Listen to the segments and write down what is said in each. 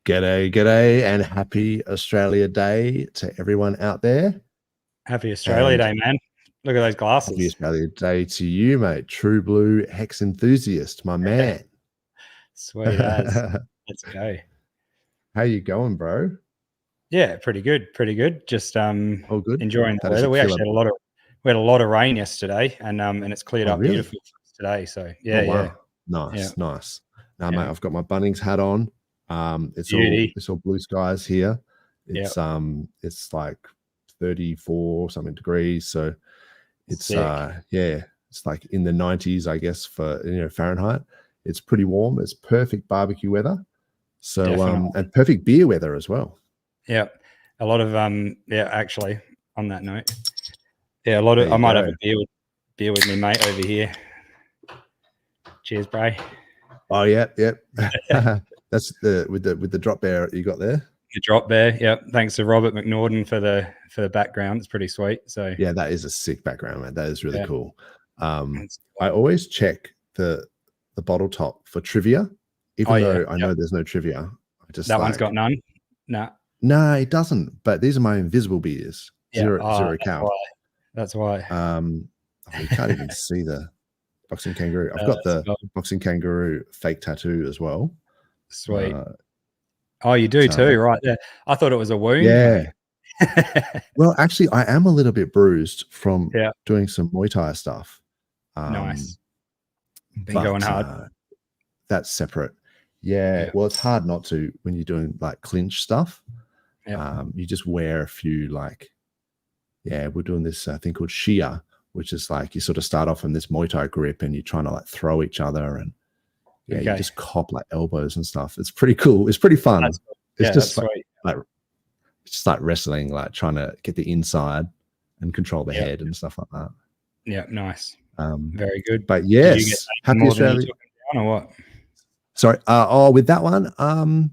G'day, and happy Australia Day to everyone out there. Happy Australia Day, man. Look at those glasses. Happy Australia Day to you, mate. True blue Hex enthusiast, my man. Sweet as. Let's go. How you going, bro? Yeah, pretty good. Pretty good. Just all good. Enjoying the weather. We actually had a lot of rain yesterday, and it's cleared up really? beautifully today. So yeah, wow. Nice. Now, mate, I've got my Bunnings hat on. It's all blue skies here. It's like 34 something degrees, so it's it's like in the 90s, I guess, for Fahrenheit. It's pretty warm. It's perfect barbecue weather. So and perfect beer weather as well. Yeah, a lot of actually on that note, a lot of I might have a beer with me, mate, over here. Cheers, bro. Oh yeah. That's with the drop bear you got there. The drop bear, yep. Thanks to Robert McNorden for the background. It's pretty sweet. So yeah, that is a sick background, man. That is really cool. I always check the bottle top for trivia, even though I know there's no trivia. That one's got none. No, it doesn't. But these are my invisible beers. Zero count. That's why. You can't even see the boxing kangaroo. I've got the boxing kangaroo fake tattoo as well. Sweet. Oh, you do too, right there. I thought it was a wound. Yeah. Well, actually, I am a little bit bruised from doing some Muay Thai stuff. Nice. Been going hard. That's separate. Yeah. Well, it's hard not to when you're doing like clinch stuff. You just wear a few we're doing this thing called Shia, which is like you sort of start off in this Muay Thai grip and you're trying to like throw each other and you just cop like elbows and stuff. It's pretty cool. It's pretty fun. It's just like wrestling, like trying to get the inside and control the head and stuff like that. Yeah, nice. Very good. But yes, happy Australia. Or what? Sorry. With that one,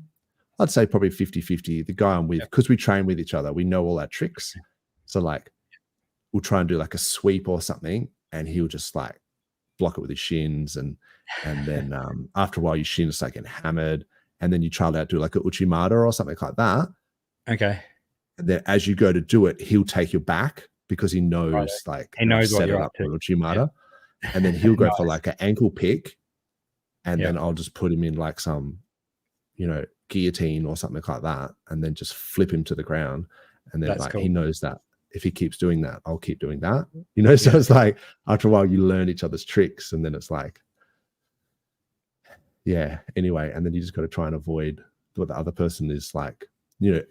I'd say probably 50-50. The guy I'm with, because we train with each other, we know all our tricks. So like we'll try and do like a sweep or something, and he'll just like block it with his shins, and then after a while your shins start getting hammered, and then you try to do like a uchimata or something like that. Okay. And then as you go to do it, he'll take your back because he knows he knows what you're up to. Uchimata. And then he'll go for like an ankle pick, and then I'll just put him in like some, guillotine or something like that, and then just flip him to the ground. And then he knows that if he keeps doing that, I'll keep doing that. So it's like after a while you learn each other's tricks, and then it's like, anyway, and then you just got to try and avoid what the other person is like,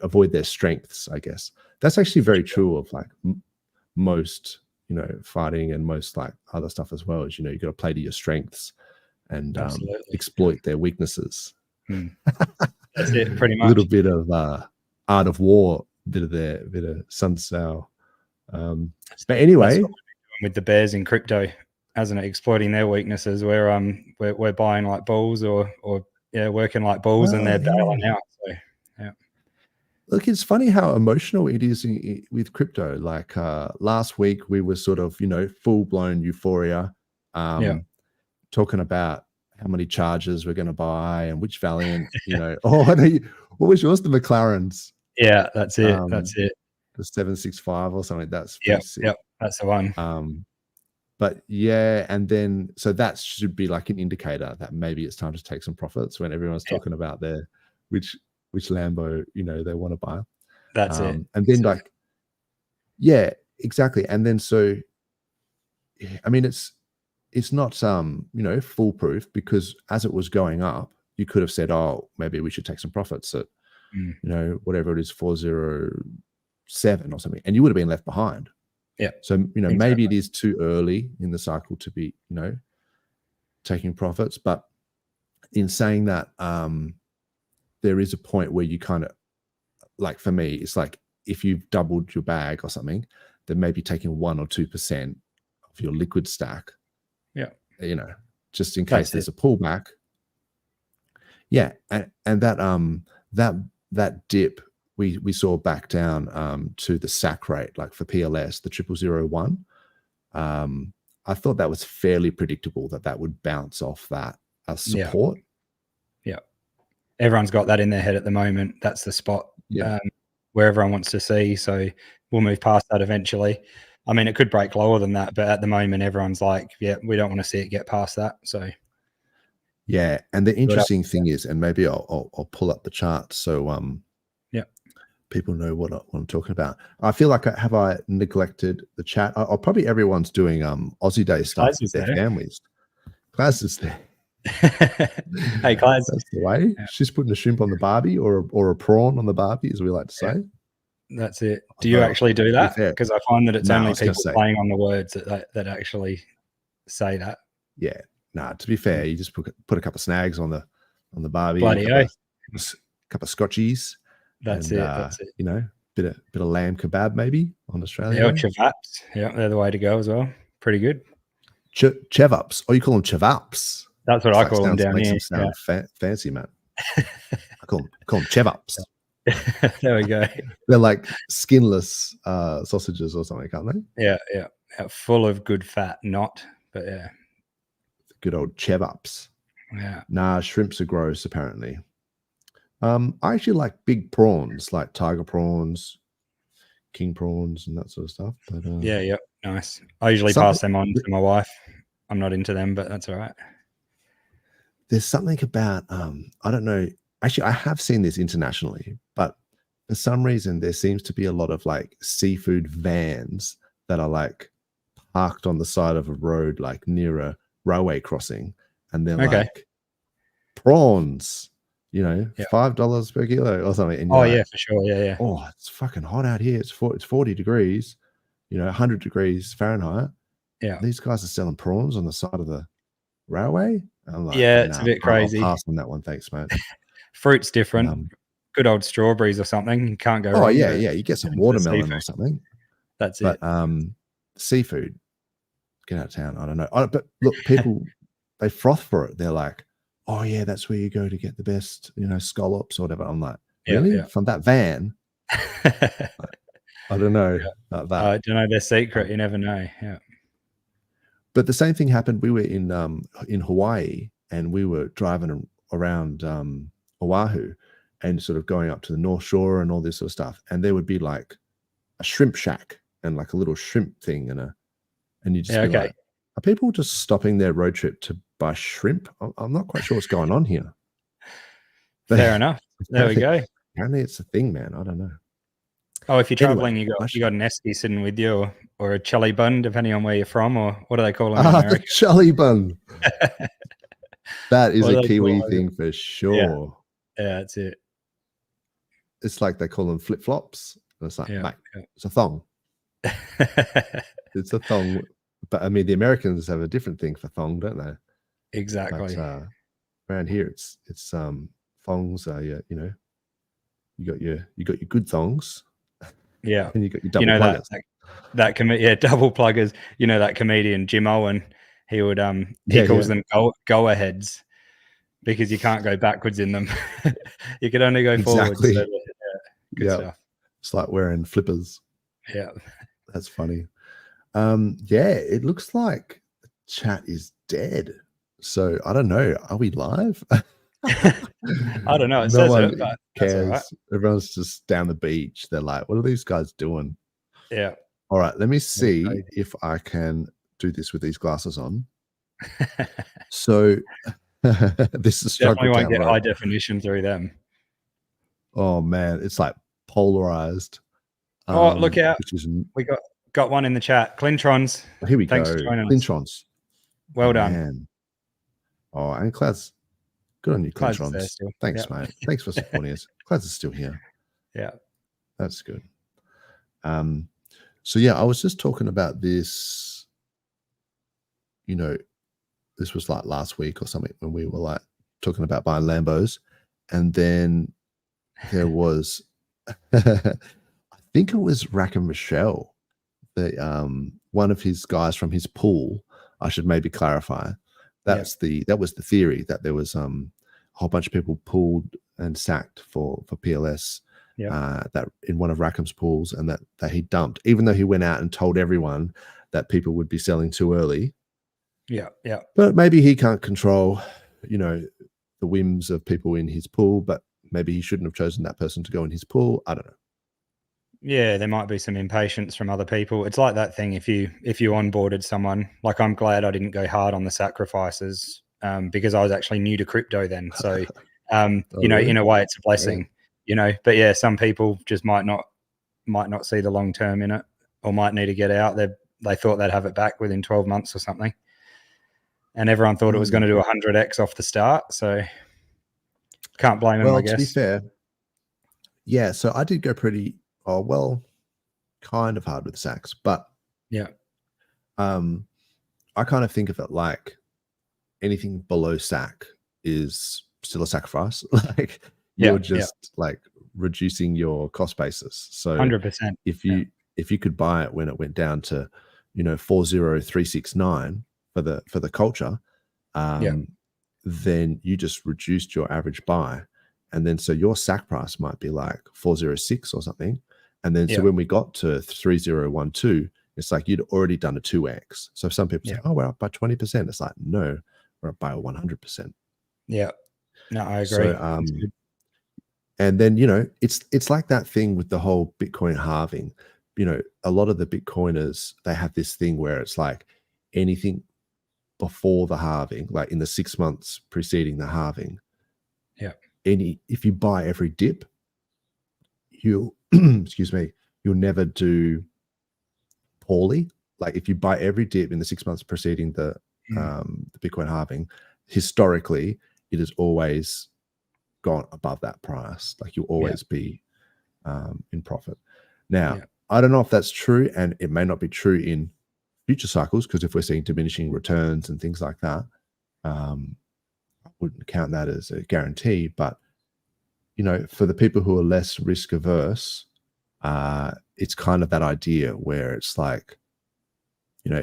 avoid their strengths, I guess. That's actually very true of like most, fighting and most like other stuff as well, is, you got to play to your strengths and exploit their weaknesses. That's it, pretty much. A little bit of Art of War, bit of Sun Tzu. But anyway, with the bears in crypto, hasn't it? Exploiting their weaknesses. We're buying like bulls or working like bulls, and they're bailing out. So look, it's funny how emotional it is with crypto. Like last week, we were sort of full blown euphoria, talking about how many chargers we're going to buy and which Valiant. What was yours? The McLarens. Yeah, that's it. That's it. The 765 or something. That's that's the one. But yeah, and then so that should be like an indicator that maybe it's time to take some profits when everyone's talking about their which Lambo they want to buy. That's it. And then exactly. And then so I mean it's not foolproof, because as it was going up, you could have said, oh, maybe we should take some profits at whatever it is, 407 or something, and you would have been left behind. So maybe it is too early in the cycle to be taking profits. But in saying that, there is a point where you kind of, like, for me, it's like if you've doubled your bag or something, then maybe taking 1 or 2% of your liquid stack, just in case there's a pullback. And that dip we saw back down to the SAC rate, like for PLS, the 0001. I thought that was fairly predictable that would bounce off that as support. everyone's got that in their head at the moment. That's the spot where everyone wants to see. So we'll move past that eventually. I mean, it could break lower than that, but at the moment, everyone's like, yeah, we don't want to see it get past that. So yeah, and the interesting thing is, and maybe I'll pull up the chart so people know what I'm talking about. I feel like I neglected the chat? Probably everyone's doing Aussie Day stuff with their families. Class is there. Hey, Class. That's the way. Yeah. She's putting a shrimp on the barbie or a prawn on the barbie, as we like to say. That's it. Do you actually do that? Because I find that it's only people playing on the words that actually say that. Yeah. Nah, to be fair, you just put a couple of snags on the barbie. Bloody a couple of scotchies. That's it. You know, bit of lamb kebab maybe on Australia. Yeah, chavaps. Yeah, they're the way to go as well. Pretty good. Chevups. Oh, you call them chevups? That's what I call them down here. Makes them sound fancy, man. I call them chevups. There we go. They're like skinless sausages or something, can't they? Yeah. Full of good fat, but yeah. Good old chevups. Yeah. Nah, shrimps are gross, apparently. I actually like big prawns, like tiger prawns, king prawns, and that sort of stuff. But yeah, nice. I usually pass them on to my wife. I'm not into them, but that's all right. There's something about I don't know. Actually, I have seen this internationally, but for some reason there seems to be a lot of like seafood vans that are like parked on the side of a road, like near a railway crossing, and they're like prawns. You know, $5 per kilo or something. And for sure. Yeah. Oh, it's fucking hot out here. It's 40 degrees, 100 degrees Fahrenheit. Yeah. These guys are selling prawns on the side of the railway. I'm like, it's a bit crazy. I'll pass on that one. Thanks, mate. Fruit's different. Good old strawberries or something. You can't go wrong. Oh, yeah. You get some watermelon or something. That's it. Seafood, get out of town. I don't know. But look, people, they froth for it. They're like, oh yeah, that's where you go to get the best, scallops or whatever. I'm like, really? From that van? I don't know about that. I don't know their secret. You never know. Yeah. But the same thing happened. We were in Hawaii, and we were driving around Oahu, and sort of going up to the North Shore and all this sort of stuff. And there would be like a shrimp shack and like a little shrimp thing, and you just be like, are people just stopping their road trip to buy shrimp? I'm not quite sure what's going on here. Fair enough. There we go. Apparently it's a thing, man. I don't know. Oh, if you're traveling, you got an esky sitting with you, or a chili bun, depending on where you're from, or what do they call them in America? The chili bun. That is a Kiwi thing for sure. Yeah, that's it. It's like they call them flip flops. It's like, mate, it's a thong. It's a thong. But I mean, the Americans have a different thing for thong, don't they? Exactly. But, around here, it's thongs. You got your good thongs. Yeah, and you got your double pluggers. Double pluggers. That comedian Jim Owen. He would he calls them go aheads because you can't go backwards in them. You can only go forwards. So, good stuff. It's like wearing flippers. Yeah, that's funny. It looks like the chat is dead. So I don't know. Are we live? I don't know. It says it, but cares. Right. Everyone's just down the beach. They're like, what are these guys doing? Yeah. All right. Let me see if I can do this with these glasses on. So this is definitely won't get high definition through them. Oh man, it's like polarized. Look out. We got one in the chat. Clintrons. Here we go. Clintrons. Well done. Man. Oh, and Clouds. Good on you, Clintrons. Thanks, mate. Thanks for supporting us. Clouds is still here. Yeah. That's good. So yeah, I was just talking about this, this was like last week or something when we were like talking about buying Lambos. And then there was, I think it was Rackham Michelle, one of his guys from his pool. I should maybe clarify. That was the theory, that there was a whole bunch of people pulled and sacked for PLS that in one of Rackham's pools, and that he dumped, even though he went out and told everyone that people would be selling too early. Yeah. But maybe he can't control, the whims of people in his pool, but maybe he shouldn't have chosen that person to go in his pool. I don't know. Yeah, there might be some impatience from other people. It's like that thing if you onboarded someone, like I'm glad I didn't go hard on the sacrifices because I was actually new to crypto then. So you know, Really? in a way it's a blessing, Yeah. you know. But yeah, some people just might not see the long term in it, or might need to get out. They thought they'd have it back within 12 months or something. And everyone thought it was going to do 100x off the start. So can't blame them, I guess. To be fair, yeah, so I did go pretty, kind of hard with sacks, but yeah, I kind of think of it like anything below sack is still a sacrifice. Like you're just like reducing your cost basis. So 100%. if you could buy it when it went down to, 40369 for the culture, then you just reduced your average buy. And then so your sack price might be like 406 or something. And then so when we got to 3012, it's like you'd already done a 2x. So some people say, oh, we're up by 20%. It's like, no, we're up by 100%. Yeah. No, I agree. So, and then, it's like that thing with the whole Bitcoin halving. A lot of the Bitcoiners, they have this thing where it's like anything before the halving, like in the 6 months preceding the halving, if you buy every dip, you'll excuse me, you'll never do poorly. Like if you buy every dip in the 6 months preceding the Bitcoin halving, historically it has always gone above that price. Like you'll always be in profit. Now, I don't know if that's true, and it may not be true in future cycles, because if we're seeing diminishing returns and things like that, I wouldn't count that as a guarantee. But for the people who are less risk averse, it's kind of that idea where it's like,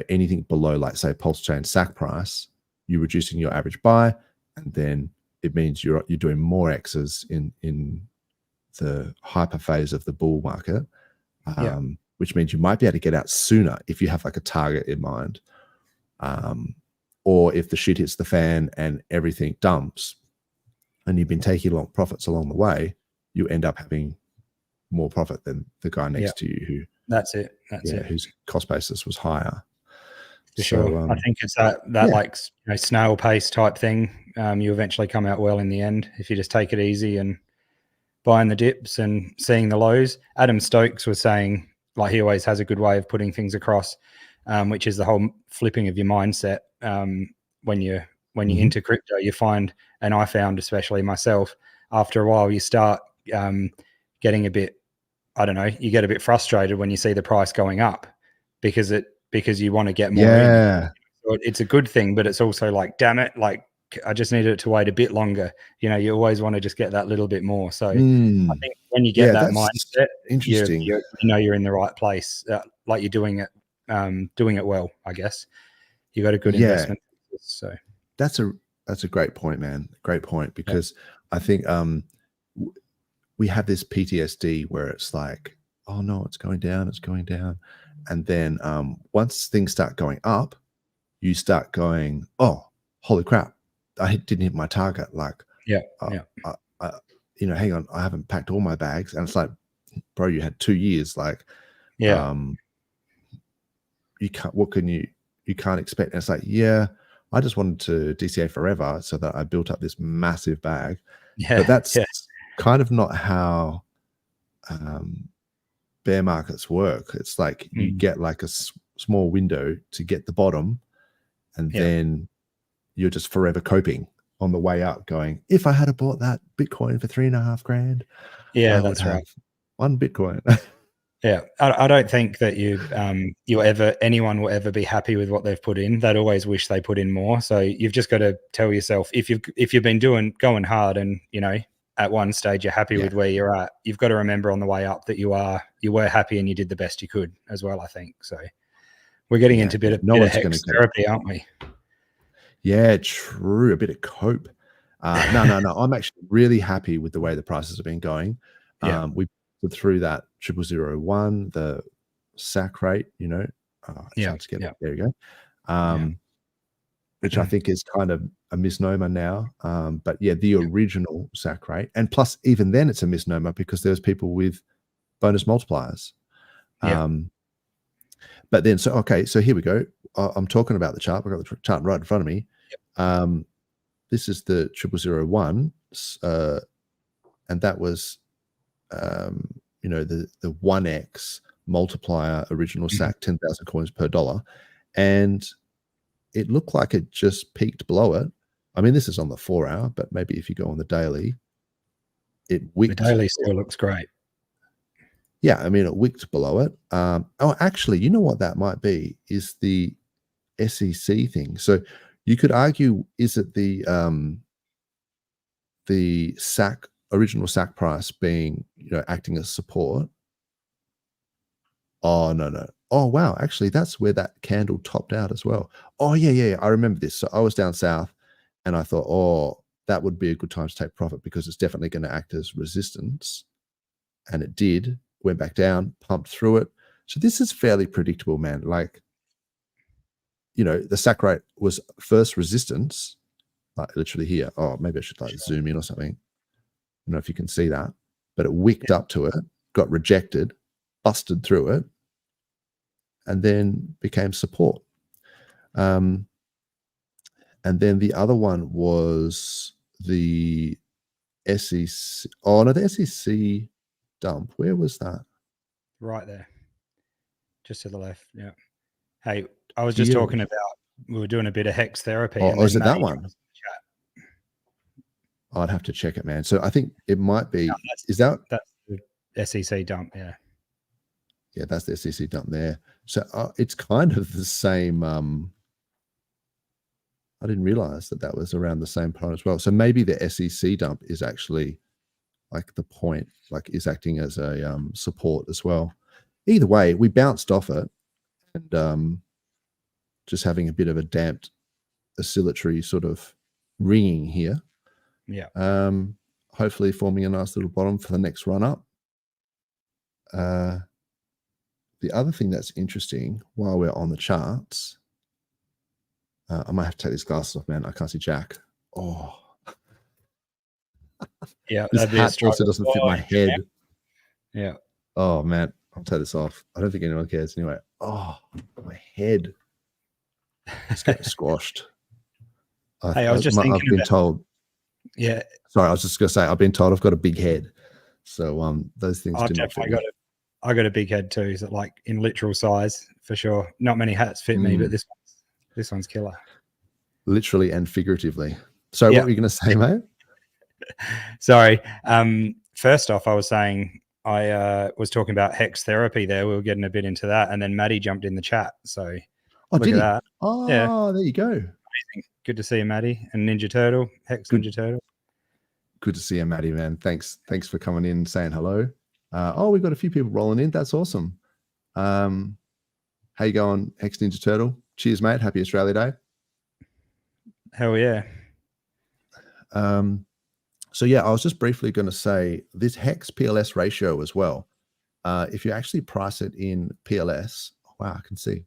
anything below, like say PulseChain sack price, you're reducing your average buy, and then it means you're doing more X's in the hyper phase of the bull market, which means you might be able to get out sooner if you have like a target in mind, or if the shit hits the fan and everything dumps, and you've been taking long profits along the way, you end up having more profit than the guy next to you who that's it whose cost basis was higher. For sure. I think it's that like snail pace type thing. You eventually come out well in the end if you just take it easy and buying the dips and seeing the lows. Adam Stokes was saying, like, he always has a good way of putting things across, which is the whole flipping of your mindset. When you're into crypto, you find, and I found especially myself, after a while you start getting a bit, I don't know, you get a bit frustrated when you see the price going up because you want to get more in. So it's a good thing, but it's also like, damn it, like I just needed it to wait a bit longer. You always want to just get that little bit more. So I think when you get that mindset, interesting. You're in the right place, like you're doing it well, I guess. You got a good investment. So that's a great point, man. Great point, because I think we have this PTSD where it's like, oh no, it's going down. And then once things start going up, you start going, oh, holy crap, I didn't hit my target. Like, hang on, I haven't packed all my bags. And it's like, bro, you had 2 years. Like, you can't expect. And it's like, I just wanted to DCA forever so that I built up this massive bag. But that's kind of not how bear markets work. It's like you get like a small window to get the bottom, and then you're just forever coping on the way up, going, if I had bought that Bitcoin for $3.5 grand, that's right, 1 Bitcoin. I don't think that anyone will ever be happy with what they've put in. They'd always wish they put in more. So you've just got to tell yourself, if you've been going hard, and at one stage you're happy with where you're at, you've got to remember on the way up that you were happy and you did the best you could as well, I think. So we're getting into a bit of hex therapy, aren't we? Yeah, true. A bit of cope. No. I'm actually really happy with the way the prices have been going. We put through that 0001, the sack rate, to get it. There you go. Which I think is kind of a misnomer now. But yeah, the original SAC rate, and plus even then it's a misnomer because there's people with bonus multipliers. But then, so here we go. I'm talking about the chart. I've got the chart right in front of me. This is the 0001, and that was, you know, the 1x multiplier original SAC, 10,000 coins per dollar, and it looked like it just peaked below it. I mean, this is on the 4 hour, but maybe if you go on the daily, it wicked. The daily still looks great. Yeah, I mean, it wicked below it. Oh, actually, you know what that might be is the SEC thing. So you could argue, is it the SAC original SAC price being, you know, acting as support? Oh, no. Oh, wow. Actually, that's where that candle topped out as well. Oh, yeah. I remember this. So I was down south and I thought, oh, that would be a good time to take profit because it's definitely going to act as resistance. And it did, went back down, pumped through it. So this is fairly predictable, man. Like, you know, the SAC rate was first resistance, like literally here. Oh, maybe I should like zoom in or something. I don't know if you can see that, but it wicked up to it, got rejected, busted through it, and then became support. And then the other one was the SEC. Oh, no, the SEC dump. Where was that? Right there. Just to the left. Yeah. Hey, I was just talking about, we were doing a bit of hex therapy. Oh, is it that one? I'd have to check it, man. So I think it might be. No, that's the SEC dump? Yeah. Yeah, that's the SEC dump there. So it's kind of the same. I didn't realize that was around the same point as well. So maybe the SEC dump is actually like the point, like is acting as a support as well. Either way, we bounced off it and just having a bit of a damped oscillatory sort of ringing here. Yeah. Hopefully forming a nice little bottom for the next run up. The other thing that's interesting while we're on the charts, I might have to take these glasses off, man. I can't see jack. Oh, yeah. This hat also doesn't fit my head. Yeah. Oh man, I'll take this off. I don't think anyone cares anyway. Oh, my head. It's getting squashed. Hey, I was just thinking I've been told. Yeah. Sorry, I was just gonna say I've been told I've got a big head. So those things do not fit me. I got a big head too. Is it like in literal size for sure? Not many hats fit me, but this one's killer. Literally and figuratively. So what were you gonna say, mate? Sorry. First off, I was saying I was talking about hex therapy there. We were getting a bit into that, and then Maddie jumped in the chat. So look at that. Oh, yeah. There you go. Amazing. Good to see you, Maddie, and Ninja Turtle, Hex Ninja Turtle. Good to see you, Maddie, man. Thanks for coming in and saying hello. We've got a few people rolling in. That's awesome. How you going, Hex Ninja Turtle? Cheers, mate. Happy Australia Day. Hell yeah. So yeah, I was just briefly going to say this Hex PLS ratio as well. If you actually price it in PLS, wow, I can see.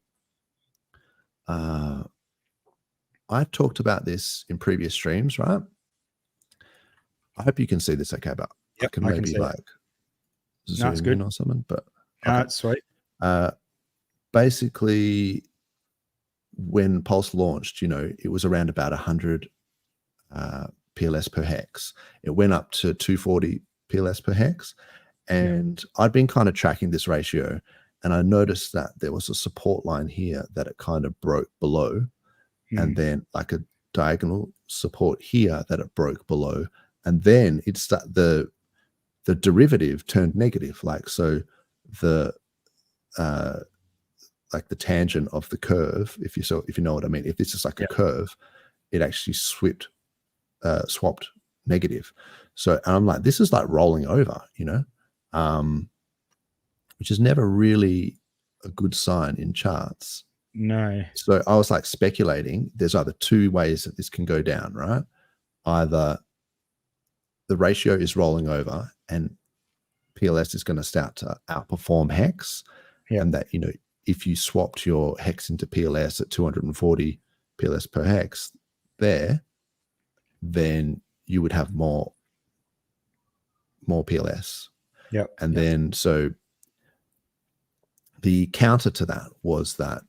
I've talked about this in previous streams, right? I hope you can see this okay, but I can maybe like zoom in or something, but that's sweet. Basically, when Pulse launched, you know, it was around about 100 PLS per hex. It went up to 240 PLS per hex. And I'd been kind of tracking this ratio, and I noticed that there was a support line here that it kind of broke below, and then like a diagonal support here that it broke below. And then the derivative turned negative. Like, so the like the tangent of the curve, if you know what I mean, if this is like a curve, it actually swapped negative. So I'm like, this is like rolling over, you know, which is never really a good sign in charts. No. So I was like speculating there's either two ways that this can go down, right? Either the ratio is rolling over and PLS is going to start to outperform Hex, and that, you know, if you swapped your Hex into PLS at 240 PLS per Hex there, then you would have more PLS. Yep. And then so the counter to that was that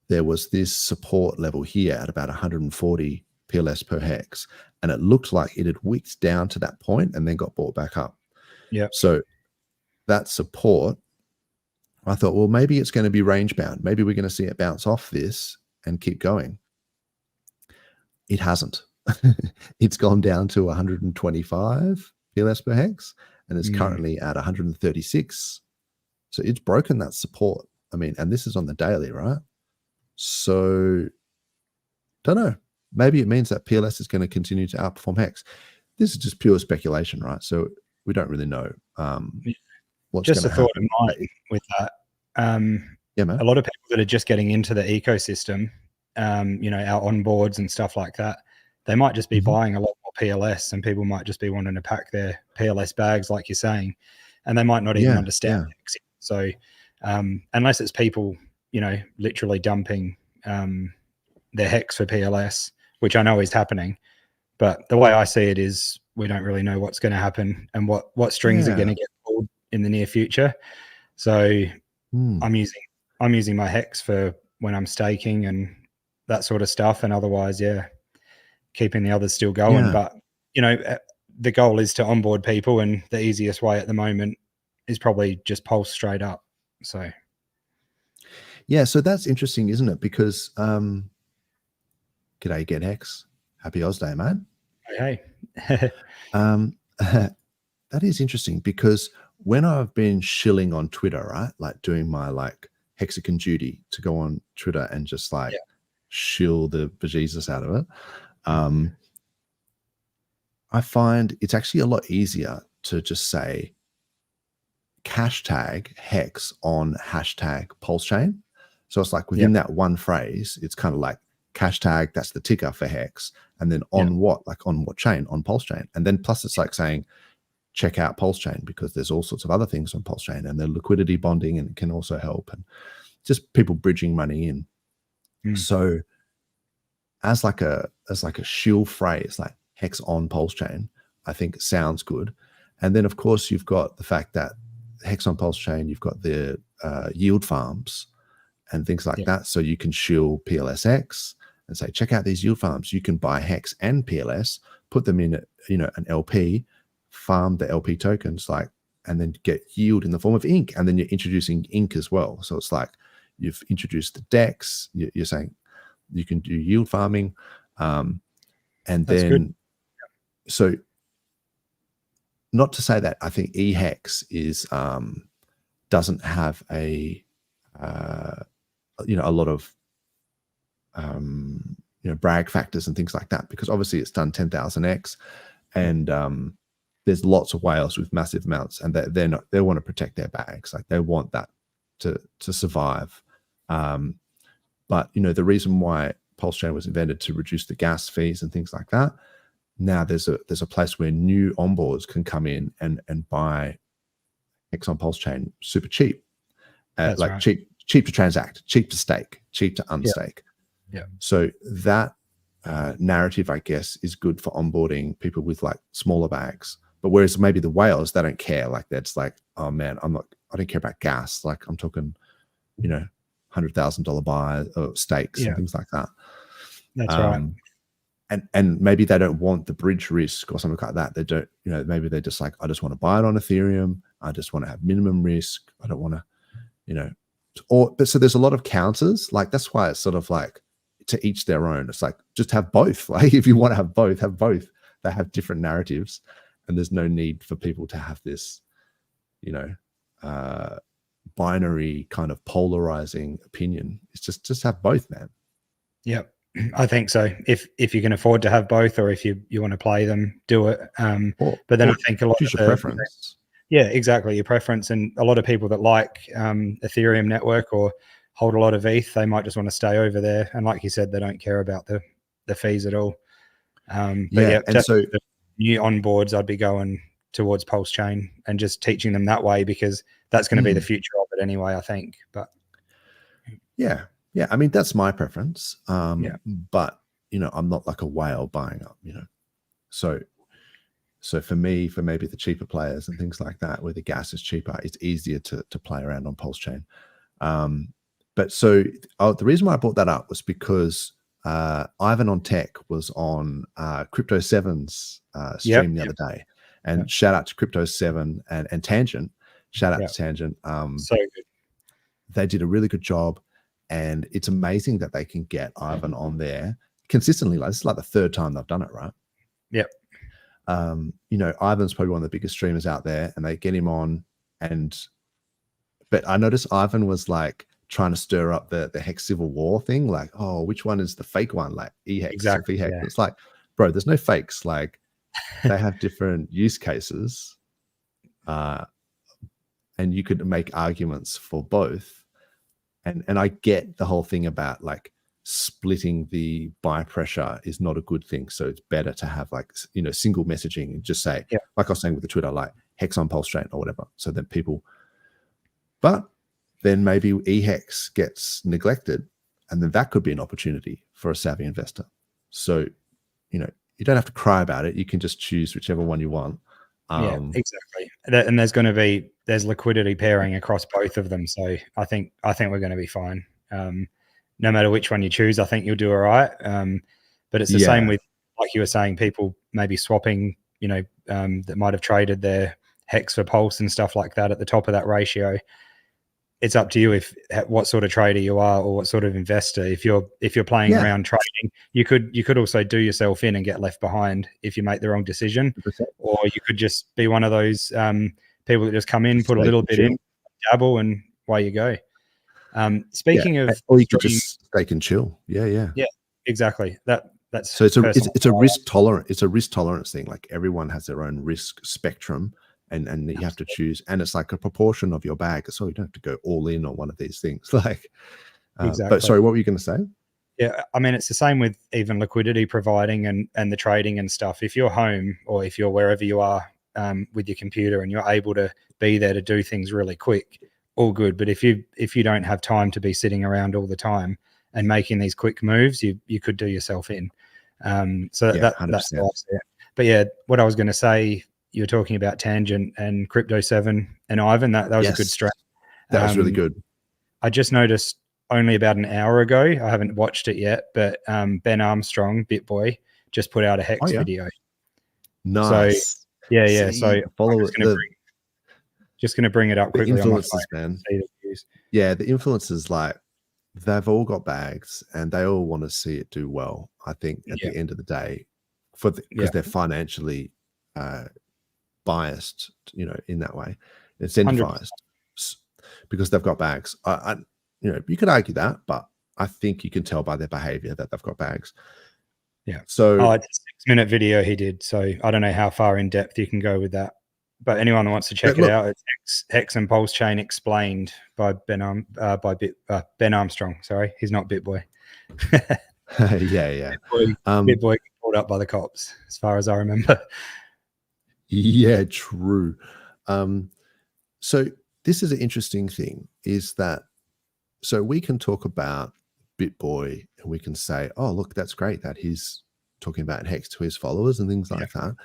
there was this support level here at about 140 PLS per hex, and it looked like it had wicked down to that point and then got brought back up. Yep. So that support, I thought, well, maybe it's going to be range bound. Maybe we're going to see it bounce off this and keep going. It hasn't. It's gone down to 125 PLS per hex, and it's currently at 136. So it's broken that support. I mean, and this is on the daily, right? So don't know. Maybe it means that PLS is going to continue to outperform Hex. This is just pure speculation, right? So we don't really know what's just going a to thought happen. in mind with that. Yeah, man. A lot of people that are just getting into the ecosystem, you know, our onboards and stuff like that, they might just be buying a lot more PLS, and people might just be wanting to pack their PLS bags, like you're saying, and they might not even understand Hex. So unless it's people, you know, literally dumping their Hex for PLS, which I know is happening, but the way I see it is we don't really know what's going to happen and what strings are going to get pulled in the near future. So I'm using my Hex for when I'm staking and that sort of stuff, and otherwise, keeping the others still going. But you know, the goal is to onboard people, and the easiest way at the moment is probably just Pulse straight up. So yeah, so that's interesting, isn't it? Because g'day, Get Hex. Happy Oz Day, man. Hey. That is interesting, because when I've been shilling on Twitter, right, like doing my like hexagon duty to go on Twitter and just like shill the bejesus out of it, I find it's actually a lot easier to just say hashtag Hex on hashtag PulseChain. So it's like within that one phrase, it's kind of like hashtag, that's the ticker for Hex, and then on what, like on what chain, on PulseChain, and then plus it's like saying check out PulseChain, because there's all sorts of other things on PulseChain, and the liquidity bonding, and it can also help, and just people bridging money in. So as like a shill phrase, like Hex on PulseChain, I think it sounds good. And then of course you've got the fact that Hex on PulseChain, you've got the yield farms and things like that. So you can shill PLSX and say, check out these yield farms. You can buy Hex and PLS, put them in, you know, an LP, farm the LP tokens, like, and then get yield in the form of ink. And then you're introducing ink as well. So it's like you've introduced the DEX. You're saying you can do yield farming, and that's then good. So not to say that I think eHex is doesn't have a you know, a lot of you know, brag factors and things like that, because obviously it's done 10,000x, and there's lots of whales with massive amounts, and they want to protect their bags, like they want that to survive. But you know, the reason why PulseChain was invented to reduce the gas fees and things like that. Now there's a place where new onboards can come in and buy Hex on PulseChain super cheap, like cheap to transact, cheap to stake, cheap to unstake. So that narrative, I guess, is good for onboarding people with like smaller bags. But whereas maybe the whales, they don't care. Like that's like, oh man, I don't care about gas. Like I'm talking, you know, $100,000 buy or stakes and things like that. That's right. And maybe they don't want the bridge risk or something like that. They don't, you know, maybe they're just like, I just want to buy it on Ethereum. I just want to have minimum risk. I don't want to, you know, but so there's a lot of counters. Like that's why it's sort of like to each their own. It's like, just have both. Like if you want to have both, have both. They have different narratives, and there's no need for people to have this, you know, binary kind of polarizing opinion. It's just have both, man. Yep. I think so. If you can afford to have both, or if you want to play them, do it. But then I think a lot of your preference. Yeah, exactly, your preference. And a lot of people that like Ethereum network or hold a lot of ETH, they might just want to stay over there. And like you said, they don't care about the fees at all. But and so the new onboards, I'd be going towards PulseChain and just teaching them that way, because that's going to be the future of it anyway, I think. But yeah, I mean, that's my preference. But you know, I'm not like a whale buying up, you know, So for me, for maybe the cheaper players and things like that, where the gas is cheaper, it's easier to play around on PulseChain. But so the reason why I brought that up was because Ivan on Tech was on Crypto 7's stream the other day. And shout out to Crypto 7 and Tangent. Shout out to Tangent. So good. They did a really good job. And it's amazing that they can get Ivan on there consistently. Like, this is like the third time they've done it, right? Yep. You know, Ivan's probably one of the biggest streamers out there, and they get him on. But I noticed Ivan was like trying to stir up the Hex Civil War thing. Like, oh, which one is the fake one? Like EHEX, exactly. VHEX. Yeah. It's like, bro, there's no fakes. Like, they have different use cases, and you could make arguments for both. And I get the whole thing about like splitting the buy pressure is not a good thing. So it's better to have like, you know, single messaging and just say, like I was saying with the Twitter, like Hex on Pulse Chain or whatever. So then people, but then maybe EHEX gets neglected, and then that could be an opportunity for a savvy investor. So, you know, you don't have to cry about it. You can just choose whichever one you want. Yeah, exactly. And there's liquidity pairing across both of them. So I think we're going to be fine. No matter which one you choose, I think you'll do all right. But it's the same with, like you were saying, people maybe swapping, you know, that might have traded their Hex for Pulse and stuff like that at the top of that ratio. It's up to you what sort of trader you are or what sort of investor. If you're playing around trading, you could also do yourself in and get left behind if you make the wrong decision, 100%. Or you could just be one of those people that just come in, put a little bit in, dabble, and away you go. Speaking of, or you could just stake and chill. Yeah, exactly. That's so it's a risk tolerant. It's a risk tolerance thing. Like, everyone has their own risk spectrum. And you have to choose, and it's like a proportion of your bag. So you don't have to go all in on one of these things. Like, exactly. But sorry, what were you going to say? Yeah, I mean, it's the same with even liquidity providing and the trading and stuff. If you're home or if you're wherever you are with your computer and you're able to be there to do things really quick, all good. But if you don't have time to be sitting around all the time and making these quick moves, you could do yourself in. So that's how I see it. But yeah, what I was going to say. You were talking about Tangent and Crypto 7 and Ivan. That was a good strat. That was really good. I just noticed only about an hour ago, I haven't watched it yet, but Ben Armstrong, BitBoy, just put out a Hex video. Nice. So so follow just going to bring it up quickly. The influencers, man. Yeah, the influencers, like, they've all got bags and they all want to see it do well. I think at the end of the day, because they're financially biased, you know, in that way, incentivized 100%. Because they've got bags. You know, you could argue that, but I think you can tell by their behavior that they've got bags. Yeah. So it's a 6-minute video he did. So I don't know how far in depth you can go with that, but anyone who wants to check it out, it's Hex and Pulse Chain Explained by Ben Armstrong. Sorry, he's not BitBoy. yeah. BitBoy got pulled up by the cops, as far as I remember. Yeah, true. So this is an interesting thing, is that, so we can talk about BitBoy and we can say, oh, look, that's great that he's talking about Hex to his followers and things like that.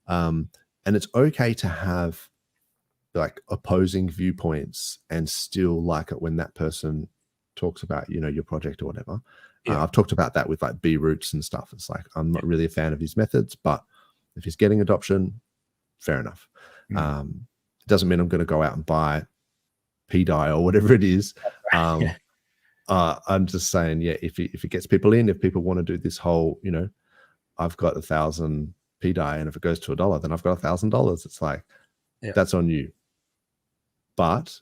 And it's okay to have like opposing viewpoints and still like it when that person talks about, you know, your project or whatever. I've talked about that with like B Roots and stuff. It's like, I'm not really a fan of his methods, but if he's getting adoption, fair enough. It doesn't mean I'm going to go out and buy P-Dye or whatever it is. I'm just saying, if it gets people in, if people want to do this whole, you know, I've got 1,000 P-Dye, and if it goes to $1, then I've got $1,000. It's like, that's on you. But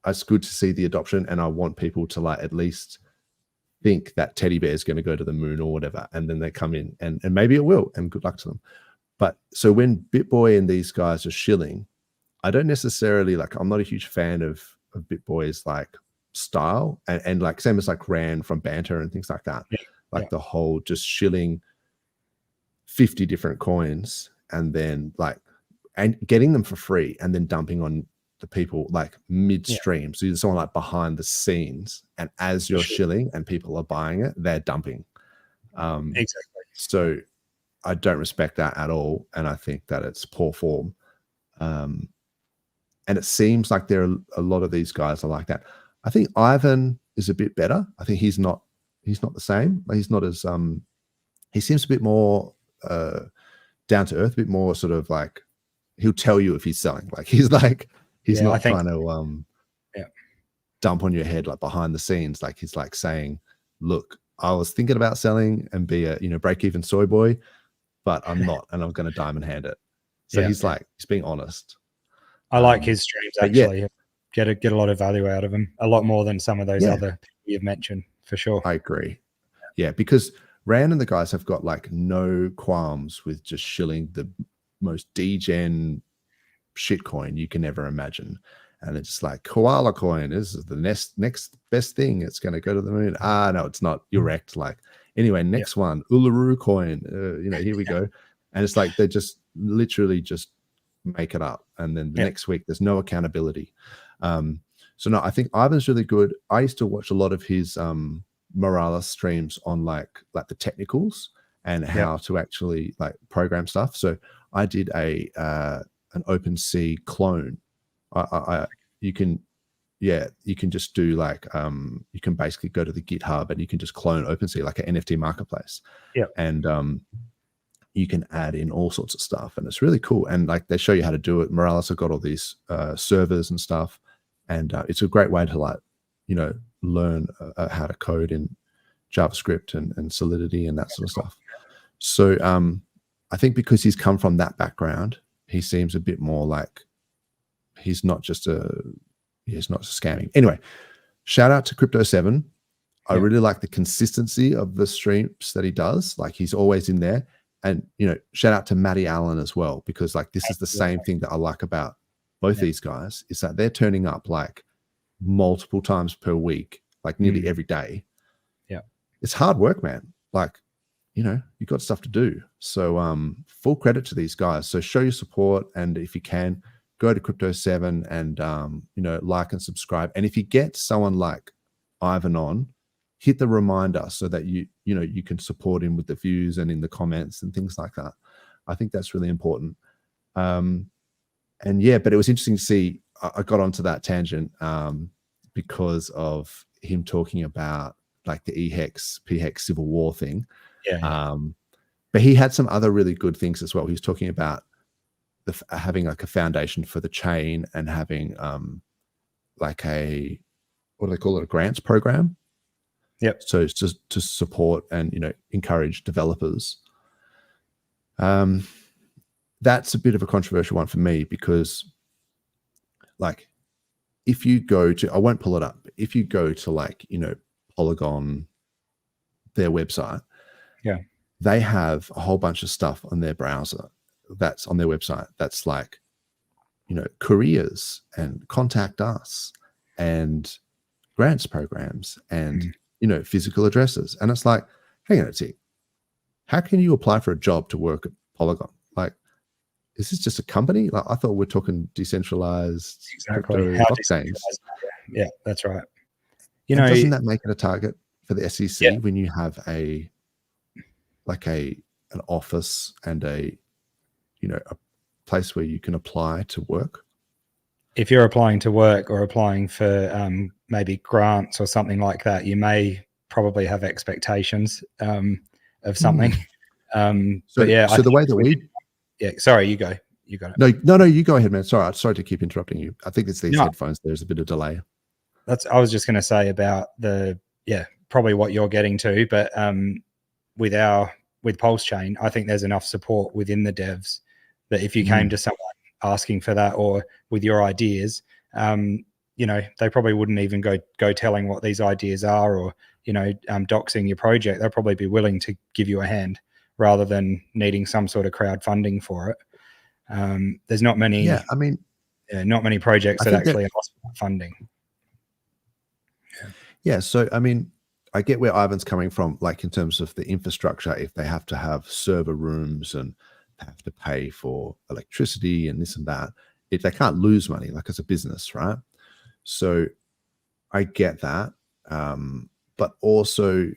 it's good to see the adoption, and I want people to like at least think that teddy bear is going to go to the moon or whatever, and then they come in, and maybe it will, and good luck to them. But so when BitBoy and these guys are shilling, I don't necessarily like, I'm not a huge fan of BitBoy's like style, and like same as like Ran from Banter and things like that. The whole just shilling 50 different coins and then like, and getting them for free and then dumping on the people like midstream. So you're someone like behind the scenes, and as you're shilling and people are buying it, they're dumping. Exactly. So I don't respect that at all, and I think that it's poor form. And it seems like there are a lot of these guys are like that. I think Ivan is a bit better. I think he's not the same. He's not as he seems a bit more down to earth, a bit more sort of like he'll tell you if he's selling. Like he's not trying to dump on your head like behind the scenes. Like he's like saying, look, I was thinking about selling and be a break even soy boy, but I'm not, and I'm going to diamond hand it. So he's being honest. I like his streams actually. Get a lot of value out of him, a lot more than some of those other people you've mentioned, for sure. I agree. Yeah, because Rand and the guys have got like no qualms with just shilling the most degen shitcoin you can ever imagine. And it's just like koala coin is the next best thing. It's going to go to the moon. No, it's not. You're wrecked. Like anyway, next one, Uluru coin. Here we go. And it's like they just literally just make it up. And then the next week, there's no accountability. So no, I think Ivan's really good. I used to watch a lot of his Morales streams on like the technicals and how to actually like program stuff. So I did an OpenSea clone. You can just do like you can basically go to the GitHub and you can just clone OpenSea like an NFT marketplace. And you can add in all sorts of stuff, and it's really cool. And like they show you how to do it. Morales have got all these servers and stuff, and it's a great way to like learn how to code in JavaScript and Solidity and that sort of stuff. So I think because he's come from that background, he seems a bit more like he's not scamming. Anyway, shout out to Crypto7. I really like the consistency of the streams that he does. Like he's always in there. And shout out to Matty Allen as well, because like this is the same thing that I like about both these guys, is that they're turning up like multiple times per week, like nearly every day. It's hard work, man. Like you got stuff to do. So full credit to these guys. So show your support, and if you can, go to Crypto7 and like and subscribe. And if you get someone like Ivan on, hit the reminder so that you can support him with the views and in the comments and things like that. I think that's really important. But it was interesting to see. I got onto that tangent because of him talking about like the EHEX, PHEX Civil War thing. But he had some other really good things as well. He was talking about having like a foundation for the chain and having like a, what do they call it, a grants program. So it's just to support and encourage developers. That's a bit of a controversial one for me, because like if you go to, I won't pull it up, but if you go to like Polygon, their website, they have a whole bunch of stuff on their browser that's on their website that's like careers and contact us and grants programs and physical addresses. And it's like, hang on a sec, how can you apply for a job to work at Polygon? Like, is this just a company? Like, I thought we're talking decentralized crypto blockchains. Yeah, that's right. Doesn't that make it a target for the SEC when you have an office and a place where you can apply to work? If you're applying to work or applying for maybe grants or something like that, you may probably have expectations of something. So the way that we sorry, you go. You got it. No, you go ahead, man. Sorry to keep interrupting you. I think it's these headphones. There's a bit of delay. I was just going to say about probably what you're getting to, but with PulseChain, I think there's enough support within the devs that if you came to someone asking for that or with your ideas, they probably wouldn't even go telling what these ideas are or doxing your project. They'll probably be willing to give you a hand rather than needing some sort of crowdfunding for it. There's not many. Not many projects that actually ask for funding. So I get where Ivan's coming from, like in terms of the infrastructure, if they have to have server rooms and have to pay for electricity and this and that, if they can't lose money, like it's a business, right? So I get that. But also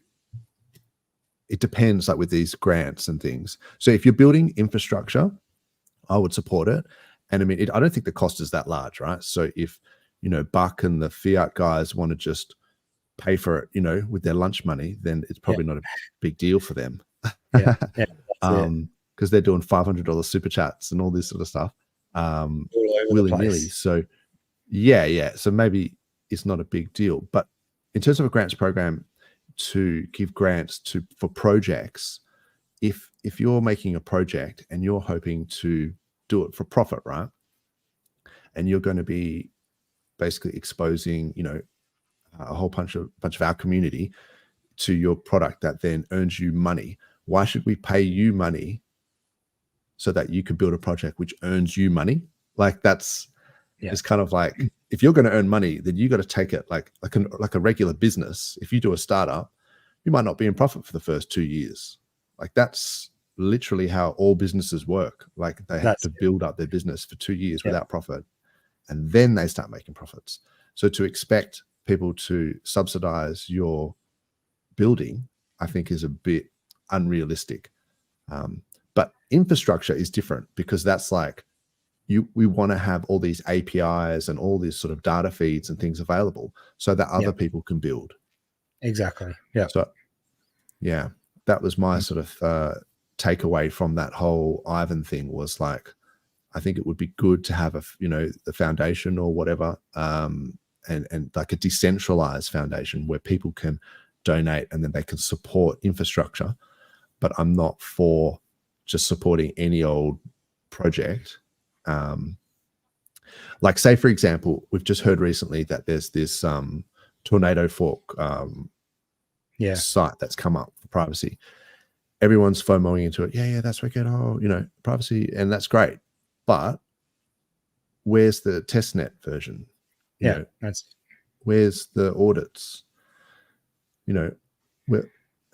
it depends, like with these grants and things. So if you're building infrastructure, I would support it. And I mean, I don't think the cost is that large, right? So if, you know, Buck and the fiat guys want to just pay for it, you know, with their lunch money, then it's probably not a big deal for them. Yeah. Because they're doing $500 super chats and all this sort of stuff, willy-nilly. So yeah. So maybe it's not a big deal. But in terms of a grants program to give grants for projects, if you're making a project and you're hoping to do it for profit, right? And you're going to be basically exposing, you know, a whole bunch of our community to your product that then earns you money. Why should we pay you money so that you could build a project which earns you money? Like that's, it's kind of like, if you're going to earn money, then you got to take it like a regular business. If you do a startup, you might not be in profit for the first 2 years. Like that's literally how all businesses work. Like they have to build up their business for 2 years without profit, and then they start making profits. So to expect people to subsidize your building, I think is a bit unrealistic. But infrastructure is different, because that's like, we want to have all these APIs and all these sort of data feeds and things available so that other people can build. Exactly. Yeah. So yeah, that was my sort of takeaway from that whole Ivan thing, was like, I think it would be good to have the foundation or whatever, and like a decentralized foundation where people can donate and then they can support infrastructure. But I'm not for just supporting any old project. Like say, for example, we've just heard recently that there's this tornado fork site that's come up for privacy. Everyone's FOMOing into it. Yeah, that's wicked. Oh, privacy, and that's great. But where's the testnet version? Where's the audits?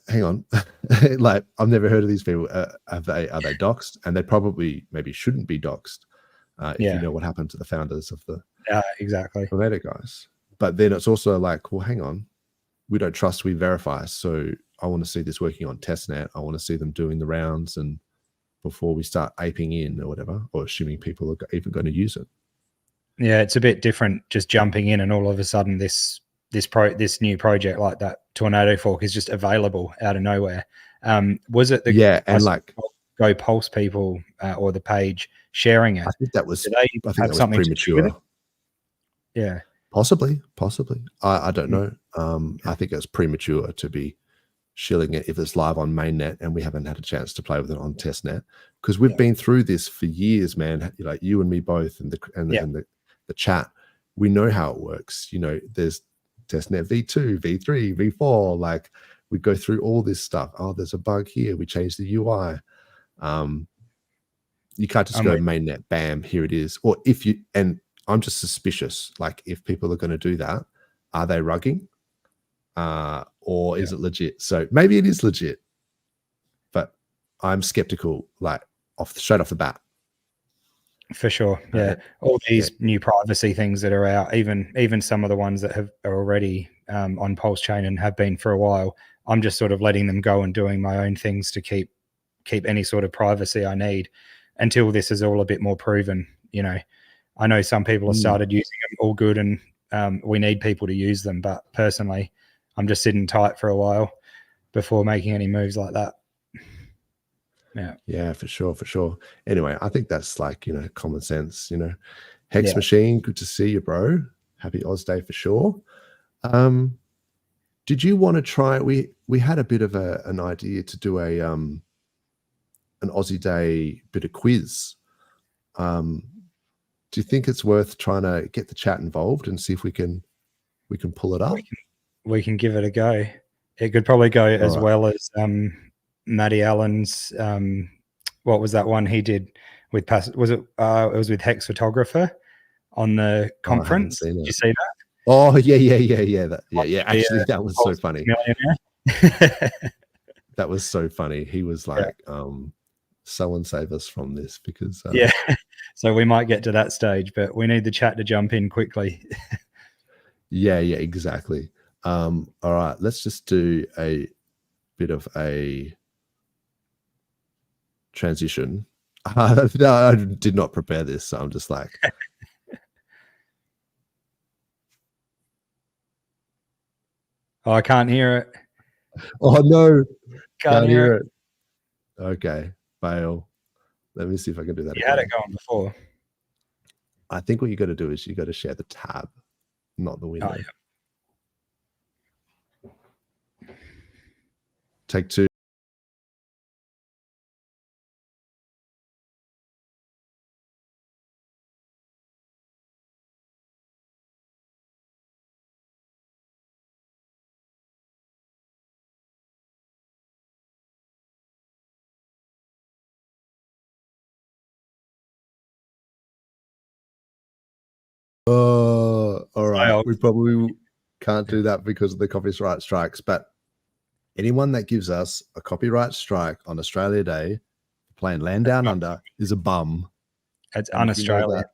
Hang on. Like, I've never heard of these people. Are they doxed? And they probably maybe shouldn't be doxed. If you know what happened to the founders of the tornado guys. But then it's also like, well, hang on, we don't trust, we verify. So I want to see this working on testnet. I want to see them doing the rounds, and before we start aping in or whatever, or assuming people are even going to use it. Yeah, it's a bit different just jumping in and all of a sudden this new project like that tornado fork is just available out of nowhere. Was it and like Go Pulse people or the page sharing it? I think that was premature. Yeah, possibly. I don't know. I think it's premature to be shilling it if it's live on mainnet and we haven't had a chance to play with it on testnet, because we've been through this for years, man. Like you and me both, and the chat, we know how it works. There's testnet v2, v3, v4. Like we go through all this stuff. Oh, there's a bug here. We change the UI. You can't just go mainnet, bam, here it is. Or and I'm just suspicious. Like if people are going to do that, are they rugging? Or is it legit? So maybe it is legit, but I'm skeptical, like straight off the bat. For sure. Yeah. All these new privacy things that are out, even some of the ones that are already on PulseChain and have been for a while, I'm just sort of letting them go and doing my own things to keep any sort of privacy I need until this is all a bit more proven. I know some people have started using them, all good, and we need people to use them. But personally, I'm just sitting tight for a while before making any moves like that. Yeah, for sure. Anyway, I think that's like, common sense, Hex Machine, good to see you, bro. Happy Oz Day for sure. Did you want to try, we had a bit of an idea to do an Aussie Day bit of quiz. Do you think it's worth trying to get the chat involved and see if we can pull it up? We can give it a go. It could probably go as well as Matty Allen's, what was that one he did with it was with Hex Photographer on the conference. Did you see that? Oh yeah. Actually, that was so funny. That was so funny. He was like, someone save us from this, because so we might get to that stage, but we need the chat to jump in quickly. yeah, exactly. All right, let's just do a bit of a transition. No, I did not prepare this, so I'm just like, oh, I can't hear it. Oh no, Can't hear it. Okay, fail. Let me see if I can do that. You had it going before. I think what you got to do is you got to share the tab, not the window. Oh, yeah. Take two. All right. We probably can't do that because of the copyright strikes, but anyone that gives us a copyright strike on Australia Day playing Land Down Under is a bum. It's un-Australian.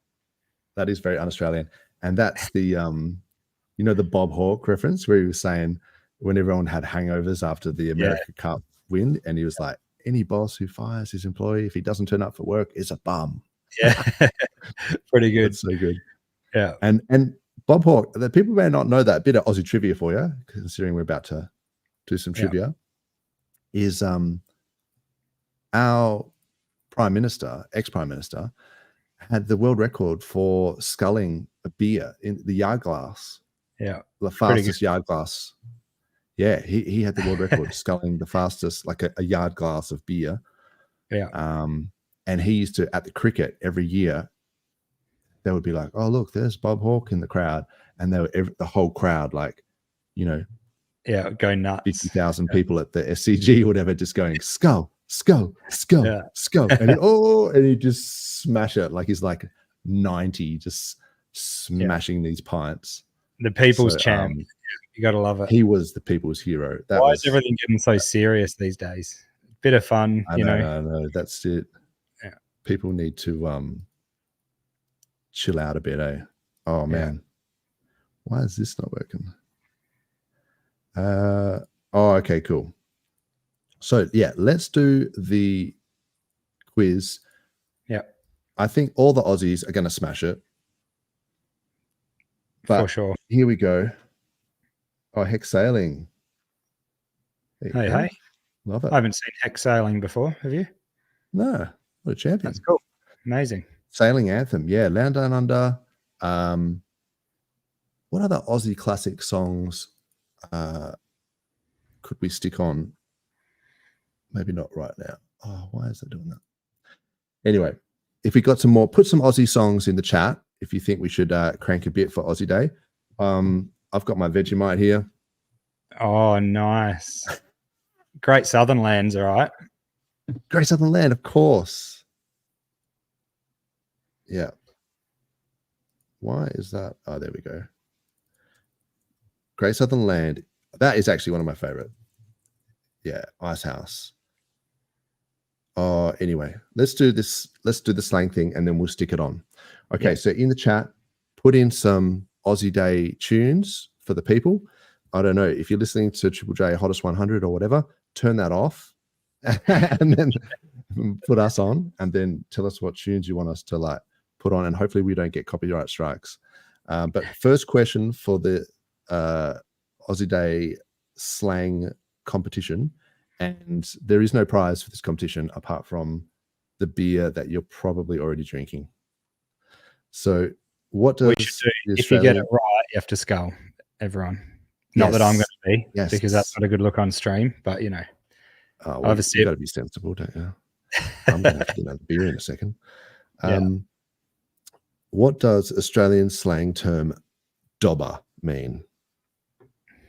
That is very un-Australian. And that's the, you know, the Bob Hawke reference where he was saying when everyone had hangovers after the America Cup win, and he was like, any boss who fires his employee if he doesn't turn up for work is a bum. Yeah. Pretty good. That's so good. Yeah. And Bob Hawke, the people may not know that, bit of Aussie trivia for you, considering we're about to do some trivia, is our Prime Minister, ex-Prime Minister, had the world record for sculling a beer in the yard glass. Yeah. The fastest yard glass. Yeah, he had the world record sculling the fastest, like a yard glass of beer. Yeah. And he used to, at the cricket every year, they would be like, oh, look, there's Bob Hawke in the crowd. And they were the whole crowd, like, you know, going nuts. 50,000 people at the SCG or whatever, just going, skull, skull, skull, skull. And he just smash it. Like he's like 90, just smashing these pints. The people's champ. You got to love it. He was the people's hero. Why is everything getting so serious these days? Bit of fun, you know. No, that's it. Yeah. People need to chill out a bit, eh? Oh man, why is this not working? Okay, cool. So yeah, let's do the quiz. Yeah, I think all the Aussies are going to smash it. But for sure. Here we go. Oh, Hex Sailing. Hey. Love it. I haven't seen Hex Sailing before. Have you? No. What a champion. That's cool. Amazing. Sailing anthem. Yeah. Land Down Under. What other Aussie classic songs could we stick on? Maybe not right now. Oh, why is it doing that? Anyway, if we got some more, put some Aussie songs in the chat if you think we should crank a bit for Aussie Day. I've got my Vegemite here. Oh, nice. Great Southern Lands, all right. Great Southern Land, of course. Yeah. Why is that? Oh, there we go. Great Southern Land. That is actually one of my favorite. Yeah, Ice House. Oh, anyway, let's do this. Let's do the slang thing and then we'll stick it on. Okay, so in the chat, put in some Aussie Day tunes for the people. I don't know if you're listening to Triple J Hottest 100 or whatever, turn that off and then put us on and then tell us what tunes you want us to like put on, and hopefully we don't get copyright strikes. But first question for the Aussie Day slang competition, and there is no prize for this competition apart from the beer that you're probably already drinking. So what does if you get it right, you have to skull everyone. Not that I'm going to be, because that's not a good look on stream, but you know. Well, you got to be sensible, don't you? I'm going to have to get another beer in a second. What does Australian slang term Dober mean?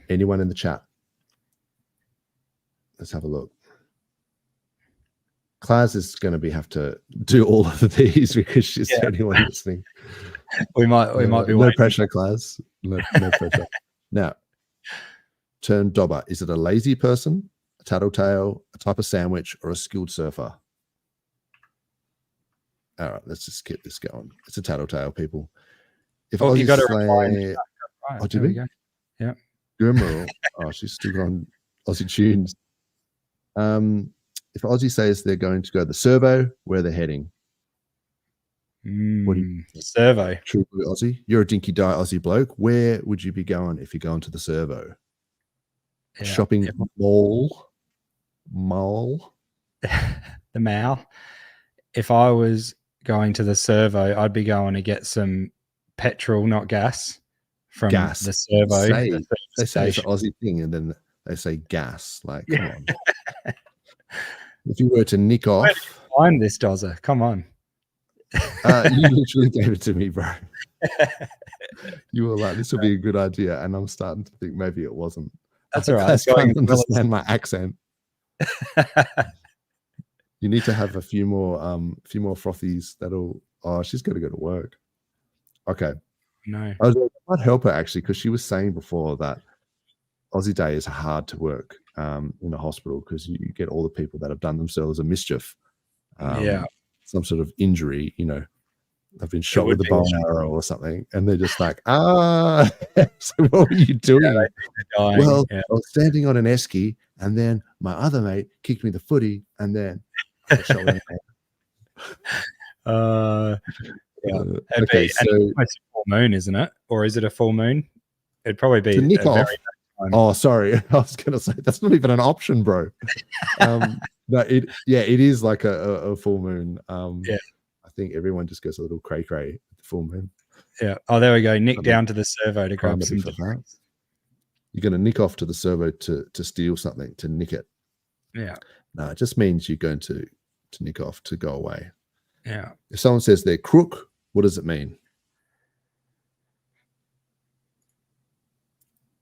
Anyone in the chat? Let's have a look. Class is going to have to do all of these because she's the only one listening. We might be no pressure, Class. No pressure. Now, term Dober. Is it a lazy person, a tattletale, a type of sandwich, or a skilled surfer? All right, let's just get this going. It's a tattletale, people. If you got to reply. Oh, did we? Yeah. Gurmal. Oh, she's still on Aussie tunes. If Aussie says they're going to go to the servo, where they're heading. What do you servo? True blue Aussie. You're a dinky die Aussie bloke. Where would you be going if you're going to the servo? Yeah. Shopping mall. The mall. If I was going to the servo, I'd be going to get some petrol, not gas, from the servo. They say it's an Aussie thing, and then they say gas. Like, come on. If you were to nick off, find this dozer. Come on. You literally gave it to me, bro. You were like, this will be a good idea, and I'm starting to think maybe it wasn't. That's all right. I can't understand my accent. You need to have a few more frothies that'll. Oh, she's got to go to work. Okay. No. I might help her actually, because she was saying before that Aussie Day is hard to work in a hospital because you get all the people that have done themselves a mischief. Some sort of injury, you know, they've been shot with a bow and arrow or something, and they're just like, so what were you doing? Well, I was standing on an esky, and then my other mate kicked me the footy, and then I shot with okay, so it's a full moon, isn't it? Or is it a full moon? It'd probably be to nick off. Oh, sorry, I was gonna say that's not even an option, bro. No, it is like a full moon. I think everyone just goes a little cray at the full moon. Yeah. Oh, there we go. Nick down to the servo to grab some. You're gonna nick off to the servo to steal something, to nick it. Yeah. No, it just means you're going to nick off, to go away. Yeah. If someone says they're crook, what does it mean?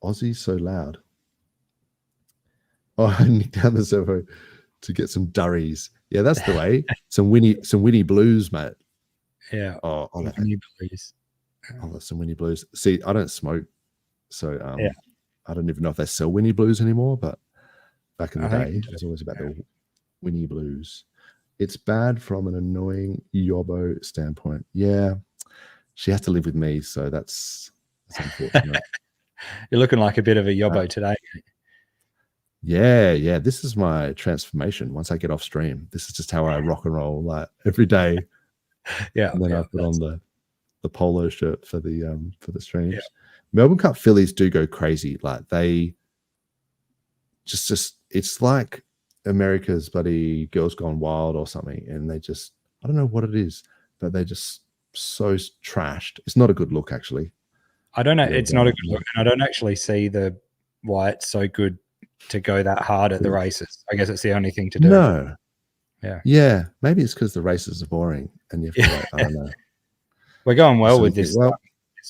Aussie so loud. Oh, I nicked down the servo to get some durries. Yeah, that's the way. some Winnie blues, mate. Yeah. Oh, Winnie blues. Oh, some Winnie blues. See, I don't smoke, so I don't even know if they sell Winnie blues anymore. But back in the day, it was always about the Winnie blues. It's bad from an annoying yobbo standpoint. Yeah, she has to live with me, so that's unfortunate. You're looking like a bit of a yobbo today. Yeah. This is my transformation. Once I get off stream, this is just how I rock and roll, like every day. Yeah. And then I put on the polo shirt for the streams. Yeah. Melbourne Cup fillies do go crazy. Like they just it's like America's bloody Girls Gone Wild or something, and they just, I don't know what it is, but they just so trashed. It's not a good look, actually. I don't know. It's not a good look, and I don't actually see why it's so good to go that hard at the races. I guess it's the only thing to do. No. Yeah. Maybe it's because the races are boring, and you have to I don't know. We're going well with this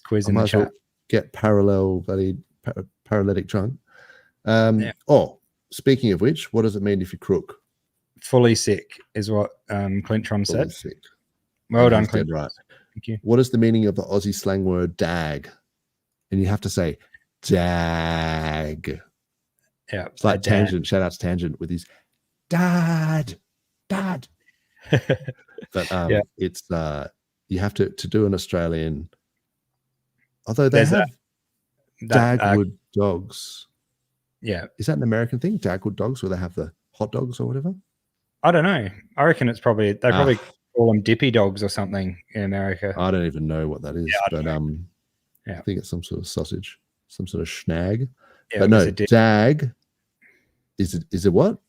quiz in the chat. Get paralytic drunk. Oh, speaking of which, what does it mean if you crook? Fully sick is what Clintron said. Sick. Well done, Clint. Right. Thank you. What is the meaning of the Aussie slang word dag? And you have to say dag. Yeah. It's like Tangent. Shout out to Tangent with his dad. But it's you have to do an Australian, although they have Dagwood dogs. Yeah. Is that an American thing? Dagwood dogs, where they have the hot dogs or whatever? I don't know. I reckon it's probably, they probably call them dippy dogs or something in America. I don't even know what that is, but I think it's some sort of sausage, some sort of schnag. Yeah, but no, dag. Is it what?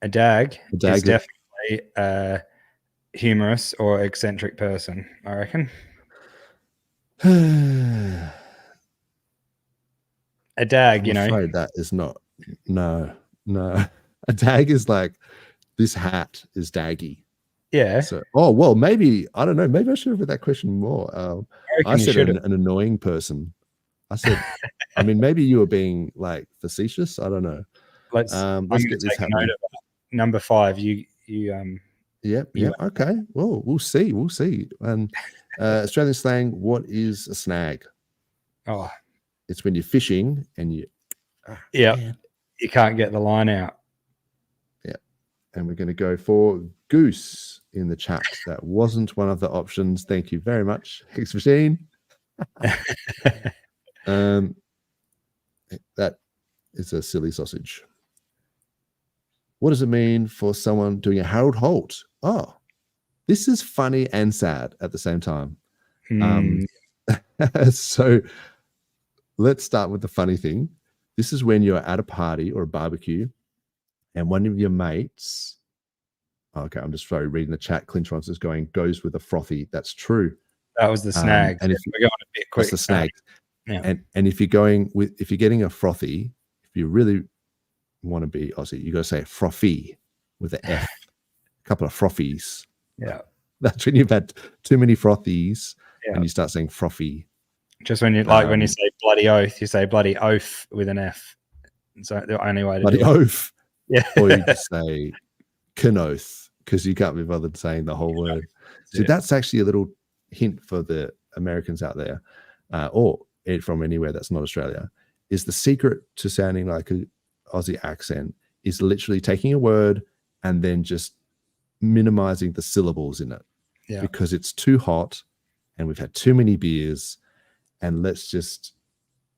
A dag is definitely a humorous or eccentric person, I reckon. A dag, I'm afraid that is not. No. A dag is like, this hat is daggy. Yeah. So, well, maybe, I don't know. Maybe I should have read that question more. I said an annoying person. I said, I mean, maybe you were being like facetious. I don't know. Let's get this happening. Number 5, you. Yeah. Okay. Well, we'll see. And Australian slang. What is a snag? Oh, it's when you're fishing and you. You can't get the line out. Yeah, and we're going to go for goose in the chat. That wasn't one of the options. Thank you very much, Hex Machine. That is a silly sausage. what does it mean for someone doing a Harold Holt? Oh, this is funny and sad at the same time. So let's start with the funny thing. This is when you're at a party or a barbecue and one of your mates, okay, I'm just reading the chat. Clintrons is going, goes with a frothy. That's true. That was the snag. And if we're going a bit quick. That's the snag. Yeah. And if you're going with, if you're getting a frothy, if you really want to be Aussie, you got to say frothy with an F. A couple of frothies. Yeah. That's when you've had too many frothies and you start saying frothy. Just when you like when you say bloody oath, you say bloody oath with an F. So the only way to bloody do oath. Yeah. Or you just say knoth because you can't be bothered saying the whole word. So that's actually a little hint for the Americans out there, or from anywhere that's not Australia, is the secret to sounding like an Aussie accent is literally taking a word and then just minimizing the syllables in it because it's too hot and we've had too many beers and let's just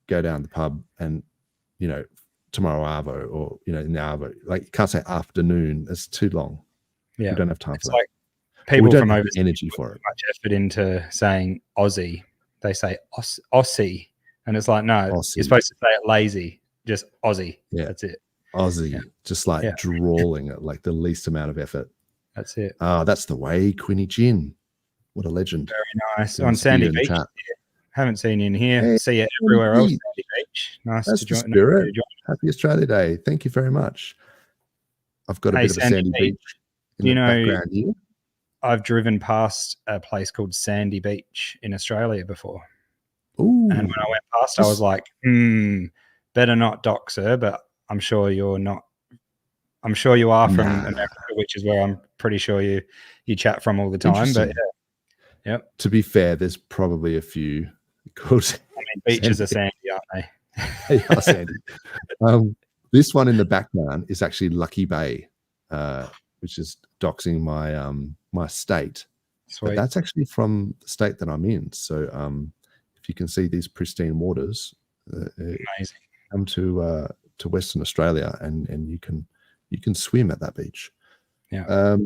go down the pub and, you know, tomorrow arvo or, you know, in the arvo. Like you can't say afternoon. It's too long. Yeah. We don't have time for like that. People don't from have overseas energy for it. Much effort into saying Aussie. They say Aussie. And it's like, no, Aussie. You're supposed to say it lazy. Just Aussie. Yeah. That's it. Aussie. Yeah. Just like drawling it, like the least amount of effort. That's it. That's the way. Quinny Gin. What a legend. Very nice. On Sandy Beach. Haven't seen you in here. Hey, see you everywhere else. Sandy Beach. Nice That's to the join. spirit. Happy Australia Day. Thank you very much. I've got a bit of a Sandy Beach in the background here. I've driven past a place called Sandy Beach in Australia before. Ooh. And when I went past, I was like, better not dock, sir, but I'm sure you're not. I'm sure you are from America, which is where I'm pretty sure you chat from all the time. But yeah. To be fair, there's probably a few. Called I mean, beaches are sandy, aren't they? They are sandy. This one in the background is actually Lucky Bay, which is doxing my my state. Sweet. But that's actually from the state that I'm in. So if you can see these pristine waters, amazing. Come to Western Australia and you can swim at that beach. Yeah.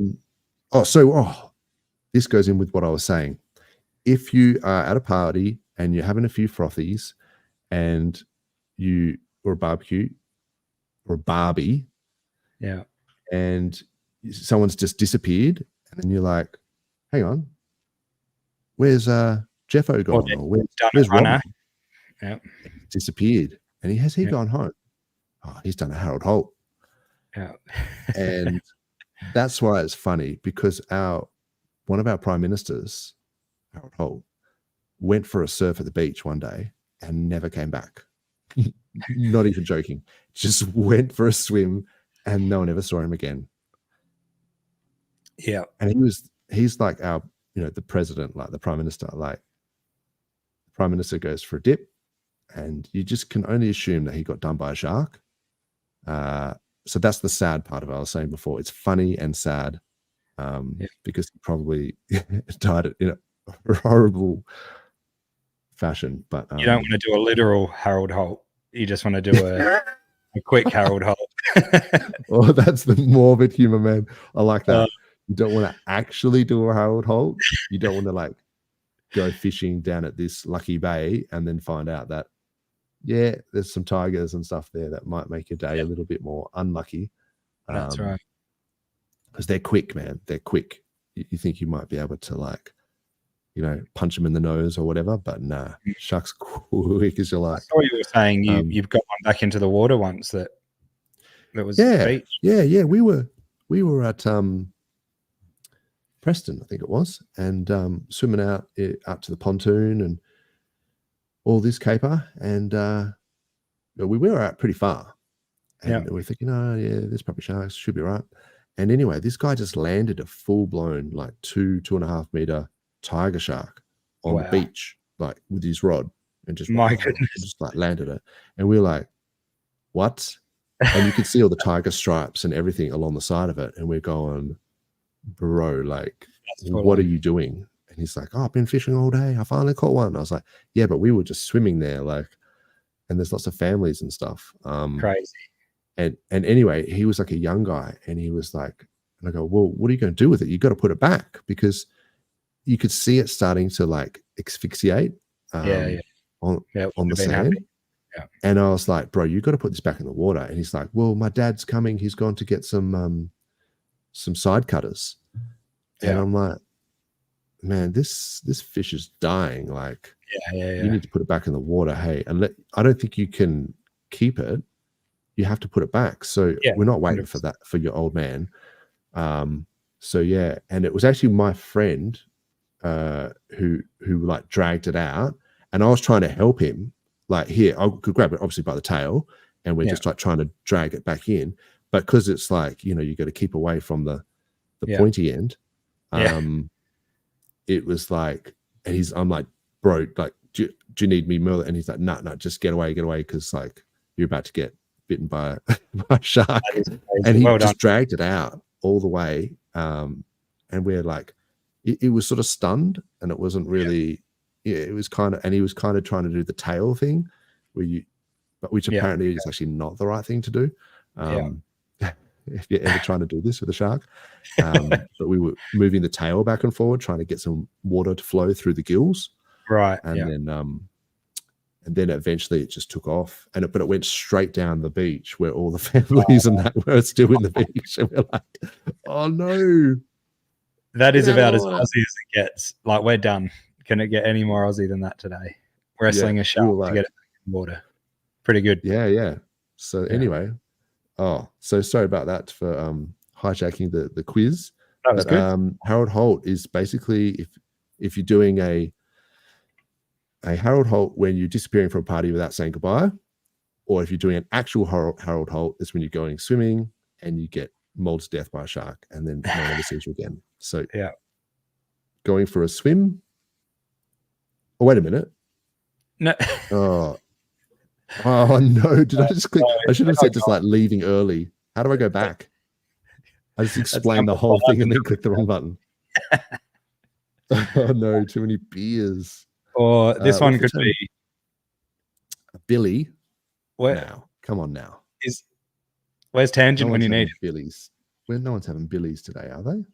This goes in with what I was saying. If you are at a party and you're having a few frothies and or a barbecue or a Barbie, and someone's just disappeared, and then you're like, hang on, where's Jeffo gone? Or where's Ron? Yeah. Disappeared. And has he gone home? Oh, he's done a Harold Holt. Yeah. And that's why it's funny, because one of our prime ministers, Harold Holt, went for a surf at the beach one day and never came back. Not even joking. Just went for a swim and no one ever saw him again. Yeah. And he's like our, the president, like the prime minister. Like the prime minister goes for a dip and you just can only assume that he got done by a shark. So that's the sad part of it. I was saying before, it's funny and sad because he probably died in a horrible fashion. But you don't want to do a literal Harold Holt. You just want to do a quick Harold Holt. Oh, that's the morbid humor, man. I like that. You don't want to actually do a Harold Holt. You don't want to go fishing down at this Lucky Bay and then find out that there's some tigers and stuff there that might make your day a little bit more unlucky. That's right. Because they're quick, man. They're quick. You think you might be able to punch them in the nose or whatever, but nah, sharks quick as you like. I saw you were saying you've got one back into the water once that was beach. Yeah. We were at Preston, I think it was, and swimming out to the pontoon and all this caper, and we were out pretty far, and we we're thinking, there's probably sharks, should be right. And anyway, this guy just landed a full-blown 2.5 meter tiger shark on the beach, with his rod, and just landed it, and we were like, what? And you could see all the tiger stripes and everything along the side of it, and we're going, bro, what are you doing? And he's like, I've been fishing all day, I finally caught one. I was like, yeah, but we were just swimming there, and there's lots of families and stuff. Crazy. And anyway, he was like a young guy, and he was like, and I go, well, what are you going to do with it? You got to put it back, because you could see it starting to like asphyxiate on the sand. Yeah. And I was like, bro, you got to put this back in the water. And he's like, well, my dad's coming. He's gone to get some side cutters. And I'm like, man, this fish is dying. Like, you need to put it back in the water. Hey, and I don't think you can keep it. You have to put it back. So we're not waiting 100%. For that, for your old man. So yeah, and it was actually my friend who like dragged it out, and I was trying to help him. Like, here, I could grab it obviously by the tail, and we're just like trying to drag it back in. But because it's like, you know, you got to keep away from the pointy end. It was like, and I'm like, bro, like, do you need me more? And he's like, no, just get away, because like you're about to get bitten by a shark. And he just dragged it out all the way. And we're like, it was sort of stunned, and it wasn't really, it was kind of, and he was kind of trying to do the tail thing which apparently is actually not the right thing to do. If you're ever trying to do this with a shark. But we were moving the tail back and forward, trying to get some water to flow through the gills. Right. And then eventually it just took off, but it went straight down the beach where all the families and that were still in the beach. And we're like, oh no. That is about as Aussie as it gets. Like, we're done. Can it get any more Aussie than that today? Wrestling a shark to get it in water. Pretty good. Yeah. So anyway, so sorry about that for hijacking the quiz. That was good. Harold Holt is basically, if you're doing a Harold Holt when you're disappearing from a party without saying goodbye, or if you're doing an actual Harold Holt, is when you're going swimming and you get mauled to death by a shark, and then no one ever sees you again. So going for a swim. Oh, wait a minute. No. Oh no! Did I just click? I should have said just like leaving early. How do I go back? I just explained the whole thing and then clicked the wrong button. Oh no! Too many beers. Or this one could be Billy. Where now? Come on now. Where's Tangent when you need Billy's? Well, no one's having Billy's today, are they?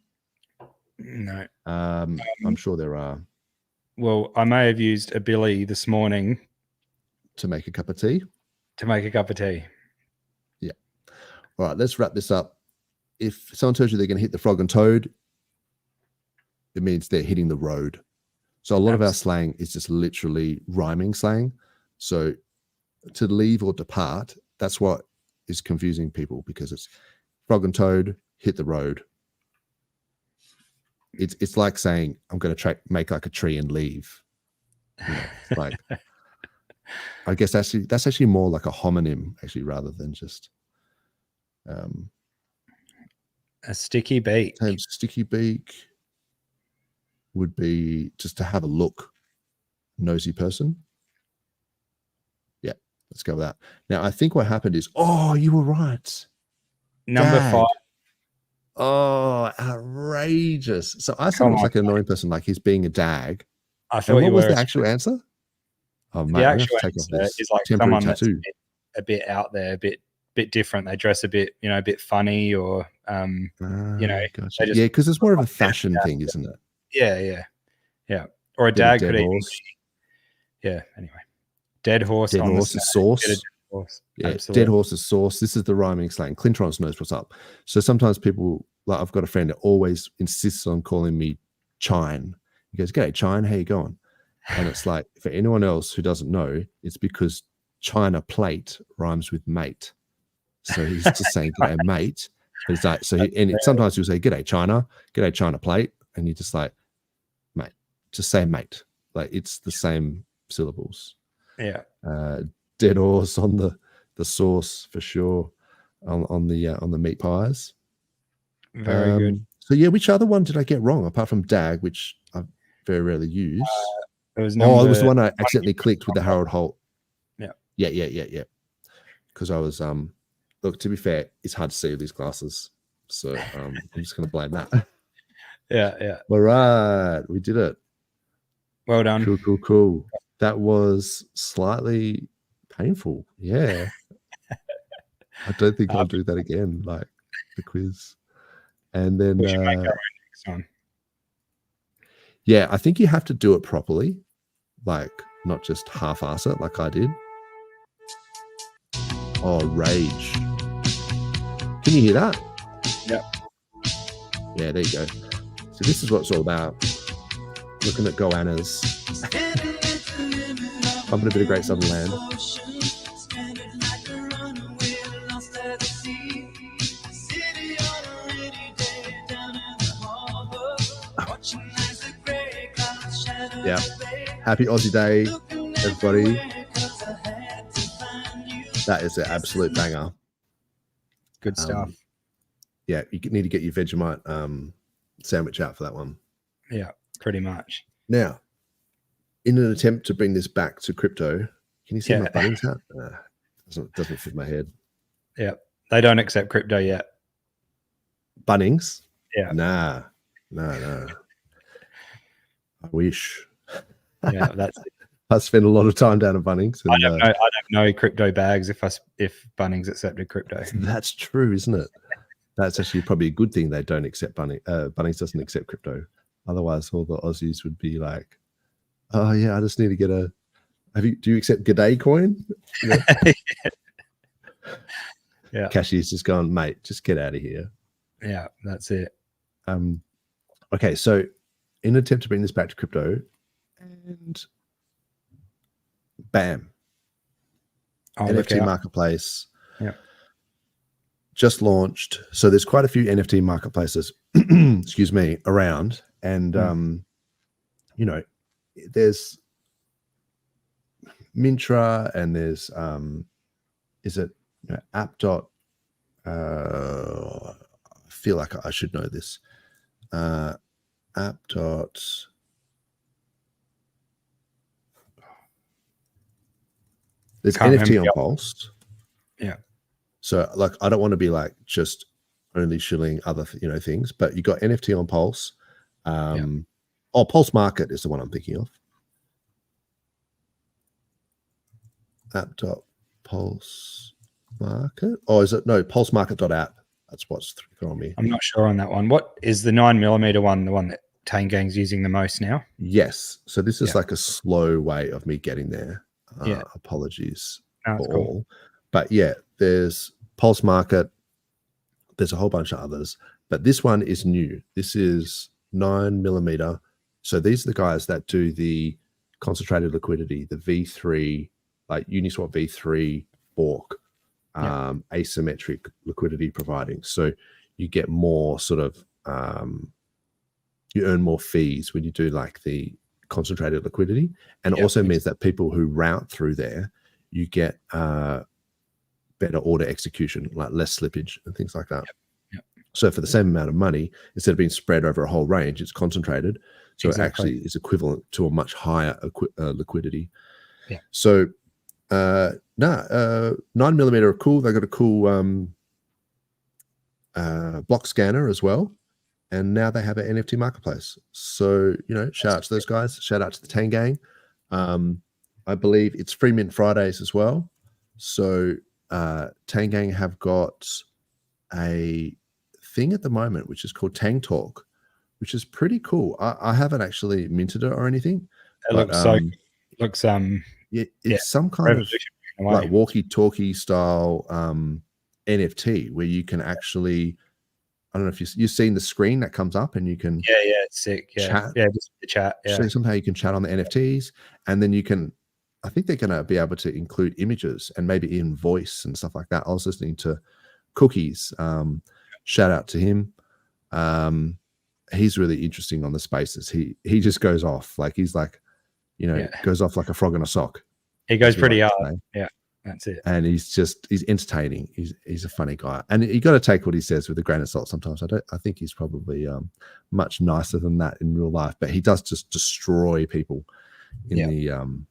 No. I'm sure there are. Well, I may have used a Billy this morning to make a cup of tea. Yeah. All right, let's wrap this up. If someone tells you they're going to hit the frog and toad, it means they're hitting the road. So a lot of our slang is just literally rhyming slang. So to leave or depart, that's what is confusing people, because it's frog and toad, hit the road. It's like saying, I'm going to make like a tree and leave. You know, like, I guess that's actually more like a homonym, actually, rather than just a sticky beak. Sticky beak would be just to have a look. Nosy person. Yeah, let's go with that. Now, I think what happened is, you were right. Number 5. Oh, outrageous. So I thought it was like an annoying person, like he's being a dag. I thought what was the actual answer? Oh, man, the actual answer is like someone tattoo. That's a bit out there, a bit different. They dress a bit, a bit funny, or gotcha. Because it's more of a fashion thing, isn't it? Yeah. Or a dag could even be, anyway. Dead horse is sauce. Dead horse is sauce. This is the rhyming slang. Clintrons knows what's up. So sometimes people, like, I've got a friend that always insists on calling me Chine. He goes, "G'day, Chine, how you going?" And it's like, for anyone else who doesn't know, it's because China plate rhymes with mate. So he's just saying, "G'day, mate." But it's like, sometimes he'll say, "G'day, China, g'day, China plate," and you're just like, "Mate, just say mate." Like, it's the same syllables. Yeah. Dead horse on the sauce for sure, on the meat pies. Very good. So yeah, which other one did I get wrong apart from dag, which I very rarely use? It was it was the one I accidentally clicked with the Harold Holt. Yeah. Because I was look, to be fair, it's hard to see with these glasses, so I'm just going to blame that. Yeah. All right, we did it. Well done. Cool. That was slightly painful. Yeah. I don't think I'll do that again, like the quiz. And then we should make our own next one. Yeah, I think you have to do it properly, like not just half-ass it like I did. Oh, rage. Can you hear that? Yep. Yeah, there you go. So this is what it's all about. Looking at goannas. Pumping a bit of Great Southern Land. Yeah. Happy Aussie Day, everybody. That is an absolute banger. Good stuff. Yeah, you need to get your Vegemite sandwich out for that one. Yeah, pretty much. Now, in an attempt to bring this back to crypto, can you see my Bunnings hat? Doesn't fit my head. Yeah, they don't accept crypto yet. Bunnings? Yeah. Nah. I wish. Yeah, that's it. I spend a lot of time down at Bunnings. And, I'd have no crypto bags if Bunnings accepted crypto. That's true, isn't it? That's actually probably a good thing they don't accept Bunnings. Bunnings doesn't accept crypto. Otherwise, all the Aussies would be like, "Oh yeah, I just need to get a. Do you accept G'day coin?" You know? Yeah. Cashier's just gone, mate. Just get out of here. Yeah, that's it. Okay, so in an attempt to bring this back to crypto, and bam, NFT marketplace. Yeah. Just launched. So there's quite a few NFT marketplaces, excuse me, around. And, you know, there's Mintra and there's, is it app dot, I feel like I should know this. App dot, there's NFT on Pulse. Yeah. So like, I don't want to be like just only shilling other, things, but you got NFT on Pulse. Oh, Pulse Market is the one I'm thinking of. App.pulse market. Oh, is it? No, pulsemarket.app. That's what's throwing me. I'm not sure on that one. What is the 9mm one, the one that Tane Gang's using the most now? Yes. So this is like a slow way of me getting there. Apologies for all. But yeah, there's Pulse Market. There's a whole bunch of others. But this one is new. This is 9mm. So these are the guys that do the concentrated liquidity, the V3, like Uniswap V3 fork, asymmetric liquidity providing. So you get more sort of, you earn more fees when you do like the concentrated liquidity. And it also means that people who route through there, you get better order execution, like less slippage and things like that. So for the same amount of money, instead of being spread over a whole range, it's concentrated. So it actually is equivalent to a much higher liquidity. Yeah. So 9mm are cool. They got a cool block scanner as well. And now they have an NFT marketplace. So, shout out to those guys. Shout out to the Tane Gang. I believe it's Free Mint Fridays as well. So Tane Gang have got a thing at the moment, which is called Tang Talk, which is pretty cool. I haven't actually minted it or anything. It looks it's some kind of like walkie-talkie style NFT where you can actually, I don't know if you've seen the screen that comes up and you can it's sick. Chat. Just the chat. So somehow you can chat on the NFTs, and then you can, I think they're going to be able to include images and maybe even voice and stuff like that. I was listening to Cookies. Shout out to him. He's really interesting on the spaces. He just goes off. Like he's like, goes off like a frog in a sock. He goes pretty hard. Yeah, that's it. And he's entertaining. He's a funny guy. And you got to take what he says with a grain of salt sometimes. I think he's probably much nicer than that in real life, but he does just destroy people in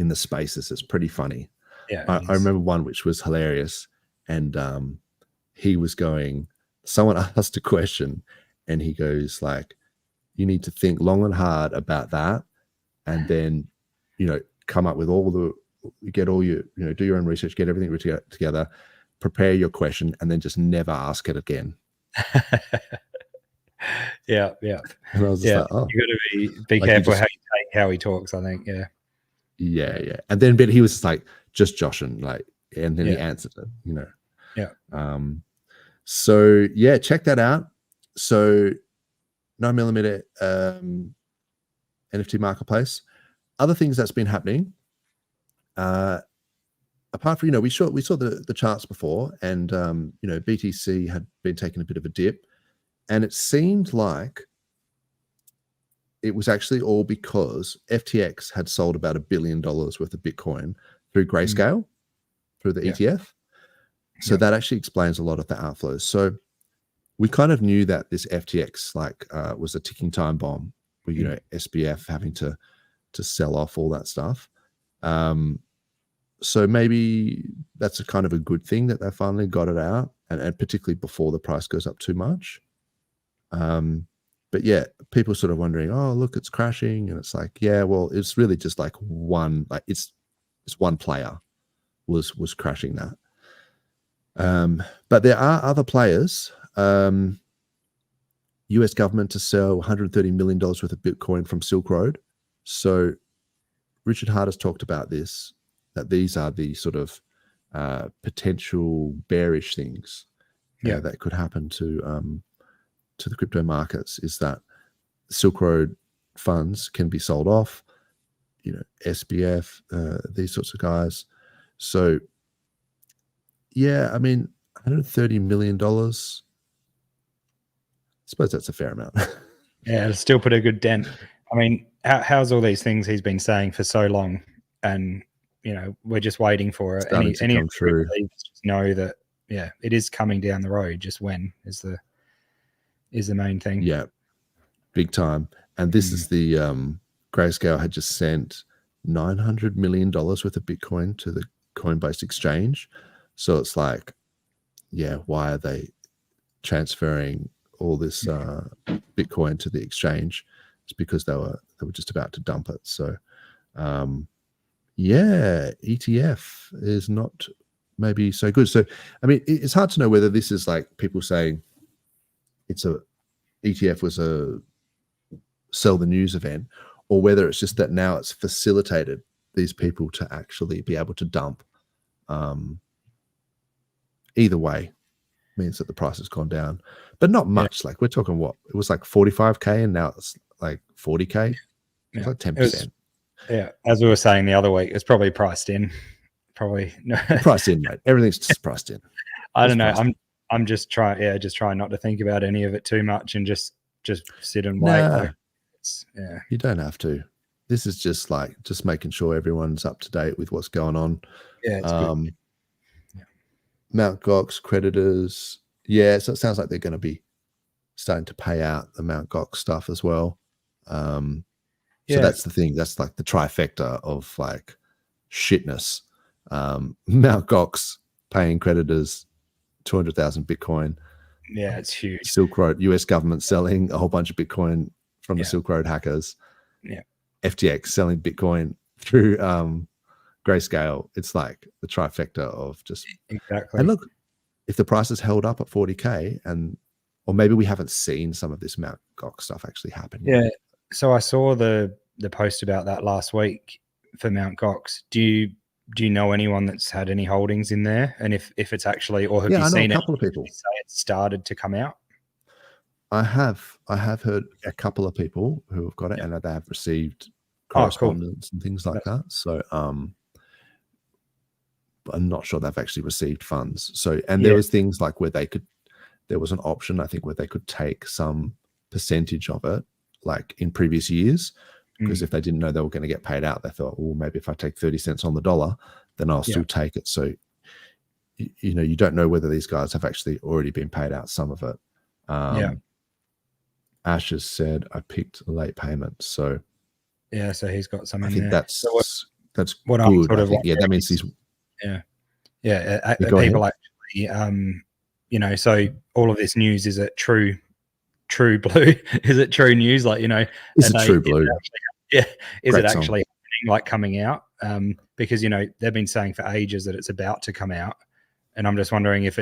the spaces. It's pretty funny. Yeah. I remember one which was hilarious, and he was going, someone asked a question and he goes like, you need to think long and hard about that, and then come up with do your own research, get everything together, prepare your question and then just never ask it again. Yeah. And I was just like, oh, you got to be like careful how he talks, I think. Yeah. And then, but he was just like, just joshing, like, and then he answered it, Yeah. So yeah, check that out. So 9mm NFT marketplace. Other things that's been happening, apart from, we saw the charts before, and BTC had been taking a bit of a dip, and it seemed like it was actually all because FTX had sold about $1 billion worth of Bitcoin through Grayscale, through the ETF. So that actually explains a lot of the outflows. So we kind of knew that this FTX was a ticking time bomb with, SBF having to sell off all that stuff. So maybe that's a kind of a good thing that they finally got it out, and particularly before the price goes up too much. But yeah, people sort of wondering, oh, look, it's crashing. And it's like, yeah, well, it's really just like one, like it's one player was crashing that. But there are other players. US government to sell $130 million worth of Bitcoin from Silk Road. So Richard Hart has talked about this, that these are the sort of potential bearish things that could happen to the crypto markets, is that Silk Road funds can be sold off, SBF, these sorts of guys. So yeah, I mean, $130 million, I suppose that's a fair amount. Yeah, it'll still put a good dent. I mean, how's all these things he's been saying for so long, and we're just waiting for it. Any come true. Just know that it is coming down the road. Just when is the main thing. Yeah, big time. And this is the Grayscale had just sent $900 million worth of Bitcoin to the Coinbase exchange. So it's like, why are they transferring all this Bitcoin to the exchange? It's because they were just about to dump it. So ETF is not maybe so good. So I mean, it's hard to know whether this is like people saying it's a ETF was a sell the news event, or whether it's just that now it's facilitated these people to actually be able to dump. Either way means that the price has gone down, but not much. Like we're talking what it was like 45K, and now it's like 40K. It's like 10%. As we were saying the other week, it's probably priced in. Probably no. Priced in, mate. Everything's just priced in. I don't know. I'm just trying not to think about any of it too much, and just sit and wait. Nah, you don't have to. This is just making sure everyone's up to date with what's going on. Yeah, it's good. Mt. Gox creditors. Yeah, so it sounds like they're going to be starting to pay out the Mt. Gox stuff as well. So that's the thing. That's like the trifecta of like shitness. Mt. Gox paying creditors 200,000 Bitcoin. Yeah, it's huge. Silk Road, US government selling a whole bunch of Bitcoin from the Silk Road hackers. Yeah. FTX selling Bitcoin through Grayscale. It's like the trifecta of just exactly. And look, if the price is held up at 40K, or maybe we haven't seen some of this Mt. Gox stuff actually happen yet. Yeah. So I saw the post about that last week for Mt. Gox. Do you know anyone that's had any holdings in there? And if it's actually, or have you seen a couple of people say it started to come out? I have heard a couple of people who have got it, and that they have received correspondence and things like that. So but I'm not sure they've actually received funds. So, and there was things like where there was an option, I think, where they could take some percentage of it, like in previous years, because if they didn't know they were going to get paid out, they thought, well, maybe if I take 30 cents on the dollar, then I'll still take it. So, you don't know whether these guys have actually already been paid out some of it. Ash has said, I picked a late payment. So, so he's got some. I think that's what good. I'm sort of that means he's. People actually, so all of this news, is it true blue? Is it true news? Like, is it true blue? Is it actually happening, like coming out? Because they've been saying for ages that it's about to come out, And I'm just wondering if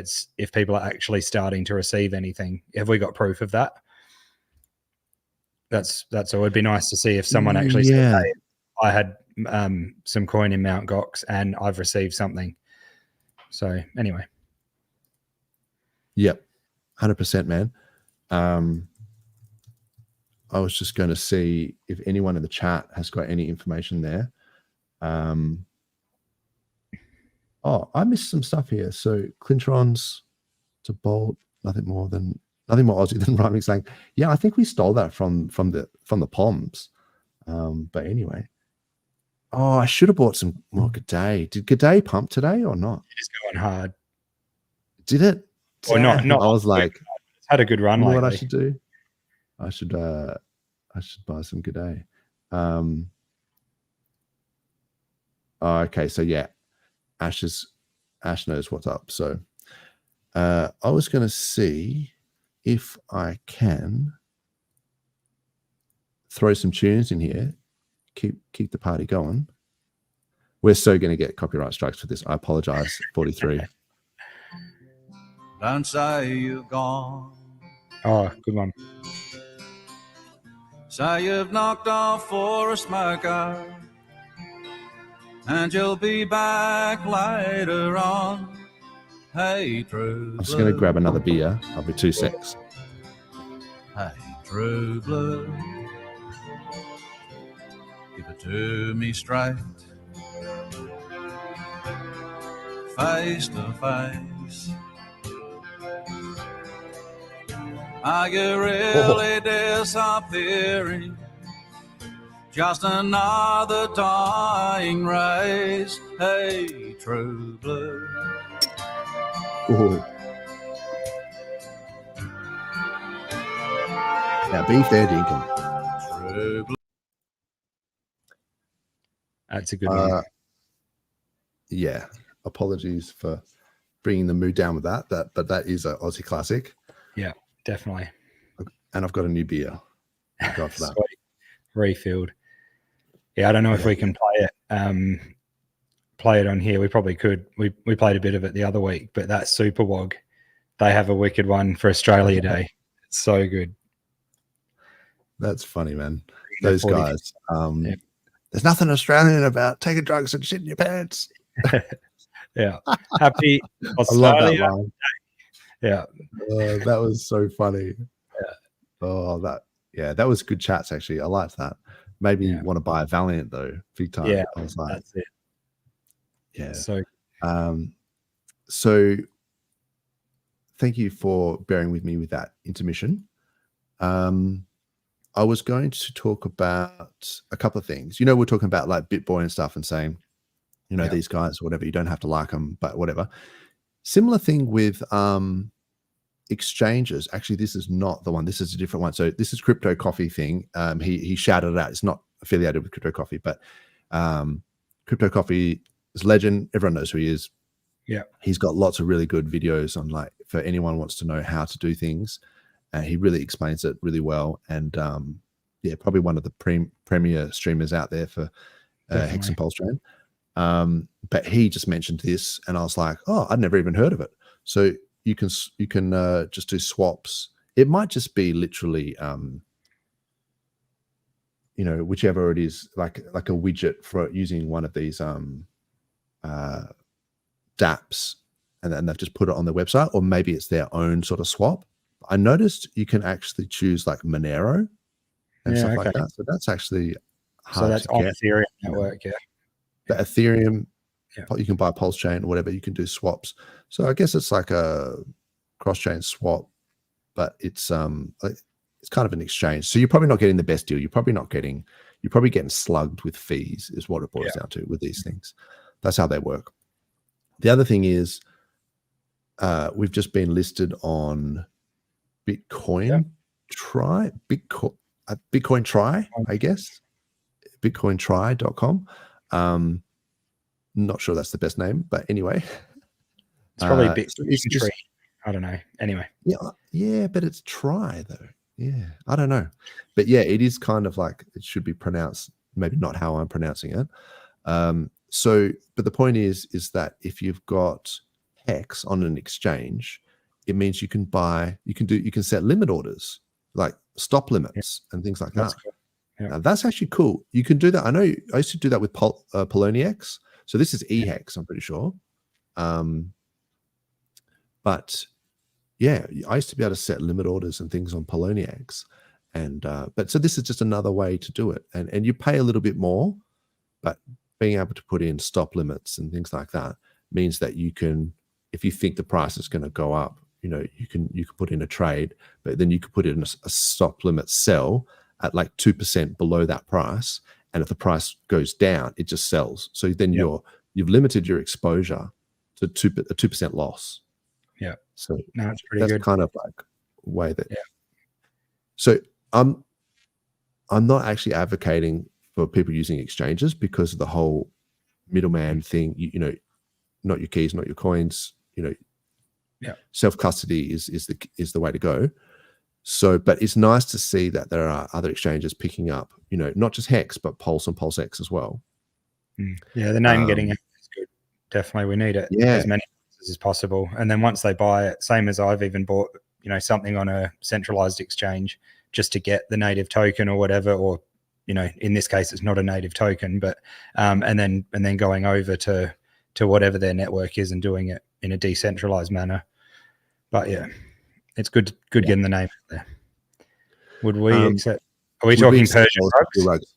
people are actually starting to receive anything. Have we got proof of that? That's all. It'd be nice to see if someone actually said, hey, I had some coin in Mt. Gox and I've received something. So anyway. Yep. 100%, man. I was just going to see if anyone in the chat has got any information there. Oh, I missed some stuff here. So Clintrons to Bolt, nothing more Aussie than rhyming slang. Yeah, I think we stole that from the Poms. But anyway. Oh, I should have bought some more G'day. Did G'day pump today or not? It is going hard. Did it? Or not. I was like, it's had a good run. You know lately. what I should do? I should buy some G'day. Oh, okay, so yeah, Ash knows what's up. So I was going to see if I can throw some tunes in here, keep the party going. We're so going to get copyright strikes for this. I apologize. 43. Don't say you've gone. Oh, good one. Say you've knocked off for a smoker, and you'll be back later on. Hey, true. I'm just going to grab another beer. I'll be 2 secs. Hey, true blue, give it to me straight, face to face. Are you really disappearing? Just another dying race. Hey, true blue. Ooh. Now, beef there, Deacon. True blue. That's a good one. Yeah. Apologies for bringing the mood down with that. But that is an Aussie classic. Yeah, definitely. And I've got a new beer. Thank God for that. Sweet. Refilled. Yeah, I don't know if we can play it on here. We probably could. We played a bit of it the other week, but that Super Wog, they have a wicked one for Australia Day. It's so good. That's funny, man. Those guys. Yeah. There's nothing Australian about taking drugs and shit in your pants. Yeah. Happy Australia. I love that line. Yeah. That was so funny. Yeah. Oh, that was good chats, actually. I liked that. Maybe you want to buy a Valiant, though, big time. Yeah, I was like, that's it. Yeah. So thank you for bearing with me with that intermission. I was going to talk about a couple of things. You know, we're talking about like BitBoy and stuff and saying, you know, these guys, whatever, you don't have to like them, but whatever. Similar thing with exchanges. Actually, this is not the one. This is a different one. So this is Crypto Coffee thing. He shouted it out. It's not affiliated with Crypto Coffee, but Crypto Coffee is legend. Everyone knows who he is. Yeah. He's got lots of really good videos on, like, for anyone who wants to know how to do things. He really explains it really well. And yeah, probably one of the premier streamers out there for Hex and Pulse Chain. But he just mentioned this and I was like, oh, I'd never even heard of it. So you can just do swaps. It might just be literally, you know, whichever it is, like a widget for using one of these dApps, and then they've just put it on their website, or maybe it's their own sort of swap. I noticed you can actually choose like Monero and stuff like that. So that's actually hard. So that's on Ethereum network, yeah. The Ethereum, you can buy PulseChain or whatever. You can do swaps. So I guess it's like a cross-chain swap, but it's kind of an exchange. So you're probably not getting the best deal. You're probably getting slugged with fees, is what it boils down to with these things. That's how they work. The other thing is, we've just been listed on Bitcoin Try, Bitcoin Try, I guess, bitcointry.com. Not sure that's the best name, but anyway. It's probably Bitcoin Tree. I don't know. Anyway. Yeah, but it's Try though. Yeah, I don't know. But yeah, it is kind of like, it should be pronounced, maybe not how I'm pronouncing it. But the point is that if you've got Hex on an exchange, it means you can set limit orders, like stop limits and things like that. Cool. Yeah. Now, that's actually cool. You can do that. I know I used to do that with PoloniX. So this is eHex, I'm pretty sure. But yeah, I used to be able to set limit orders and things on PoloniX. And but so this is just another way to do it. And you pay a little bit more, but being able to put in stop limits and things like that means that you can, if you think the price is going to go up, you know, you can put in a trade, but then you could put in a stop limit sell at like 2% below that price. And if the price goes down, it just sells. So then you've limited your exposure to a 2% loss. Yeah. So no, it's pretty that's good. kind of like a way that. Yeah. So I'm not actually advocating for people using exchanges because of the whole middleman thing. You know, not your keys, not your coins. You know, self custody is the way to go. So, but it's nice to see that there are other exchanges picking up. You know, not just Hex, but Pulse and PulseX as well. Yeah, the name getting out is good. Definitely, we need it as many as possible. And then once they buy it, same as I've even bought, you know, something on a centralized exchange just to get the native token or whatever, or you know, in this case, it's not a native token, but and then going over to whatever their network is and doing it in a decentralized manner. But yeah, it's good getting the name out there. Would we accept? Are we talking Persian rugs?